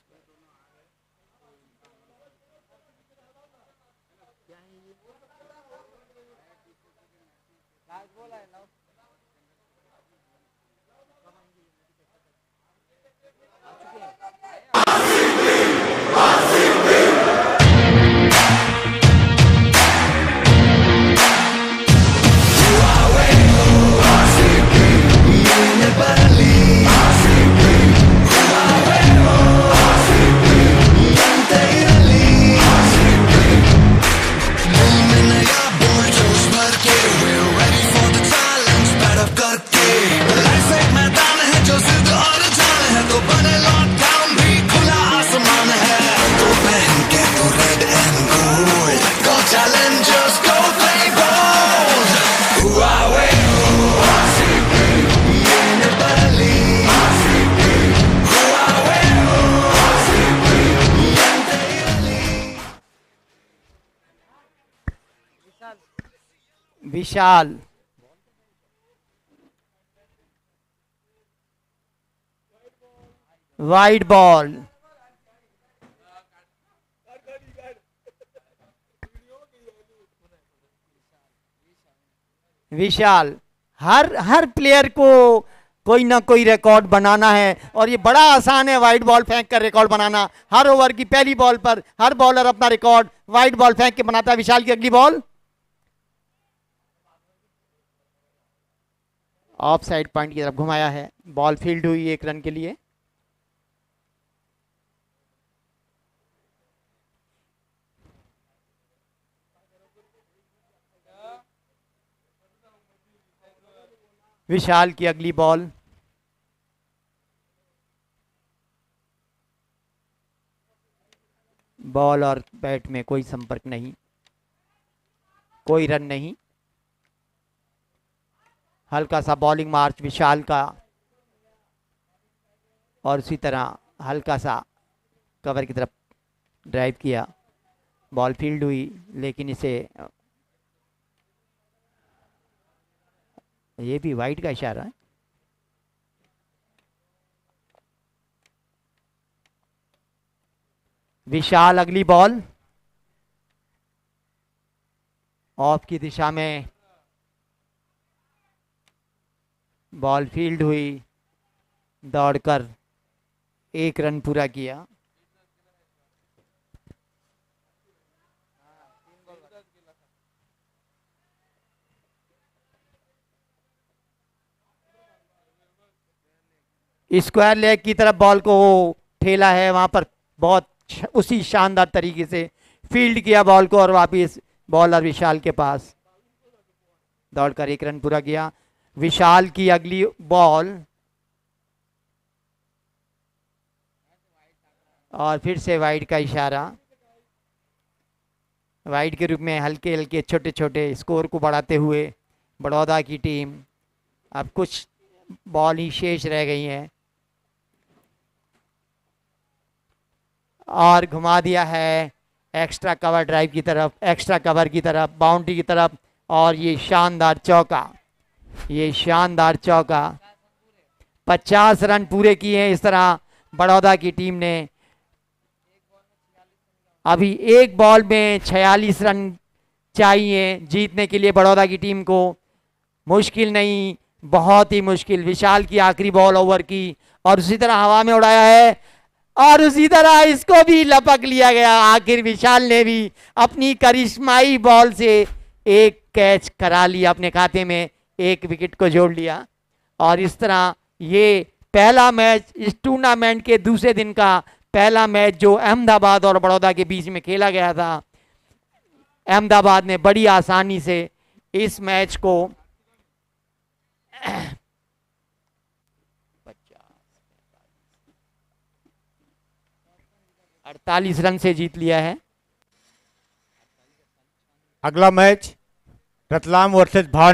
Vishal, wide ball, Vishal. Her player को कोई ना कोई रिकॉर्ड बनाना है और ये बड़ा आसान है वाइड बॉल फेंक कर रिकॉर्ड बनाना। हर ओवर की पहली बॉल पर हर बॉलर अपना रिकॉर्ड वाइड बॉल फेंक के बनाता है। विशाल की अगली बॉल ऑफ साइड पॉइंट की तरफ घुमाया है, बॉल फील्ड हुई 1 रन के लिए। विशाल की अगली बॉल बॉल और बैट में कोई संपर्क नहीं, कोई रन नहीं। हल्का सा बॉलिंग मार्च विशाल का और उसी तरह हल्का सा कवर की तरफ ड्राइव किया, बॉल फील्ड हुई लेकिन इसे ये भी वाइड का इशारा है। विशाल अगली बॉल ऑफ की दिशा में, बॉल फील्ड हुई, दौड़कर 1 रन पूरा किया। स्क्वायर लेग की तरफ बॉल को ठेला है, वहां पर बहुत उसी शानदार तरीके से फील्ड किया बॉल को और वापिस बॉलर विशाल के पास दौड़कर 1 रन पूरा किया। विशाल की अगली बॉल और फिर से वाइड का इशारा, वाइड के रूप में हल्के हल्के छोटे छोटे स्कोर को बढ़ाते हुए बड़ौदा की टीम, अब कुछ बॉल ही शेष रह गई हैं और घुमा दिया है एक्स्ट्रा कवर ड्राइव की तरफ, एक्स्ट्रा कवर की तरफ, बाउंड्री की तरफ और ये शानदार चौका, ये शानदार चौका। 50 रन पूरे किए हैं इस तरह बड़ौदा की टीम ने। अभी एक बॉल में 46 रन चाहिए जीतने के लिए बड़ौदा की टीम को। मुश्किल नहीं, बहुत ही मुश्किल। विशाल की आखिरी बॉल ओवर की और उसी तरह हवा में उड़ाया है और उसी तरह इसको भी लपक लिया गया। आखिर विशाल ने भी अपनी करिश्माई बॉल से एक कैच करा लिया अपने खाते में, 1 विकेट को जोड़ लिया और इस तरह ये पहला मैच इस टूर्नामेंट के दूसरे दिन का पहला मैच जो अहमदाबाद और बड़ौदा के बीच में खेला गया था, अहमदाबाद ने बड़ी आसानी से इस मैच को 48 रन से जीत लिया है। अगला मैच रतलाम वर्सेस भावनगर।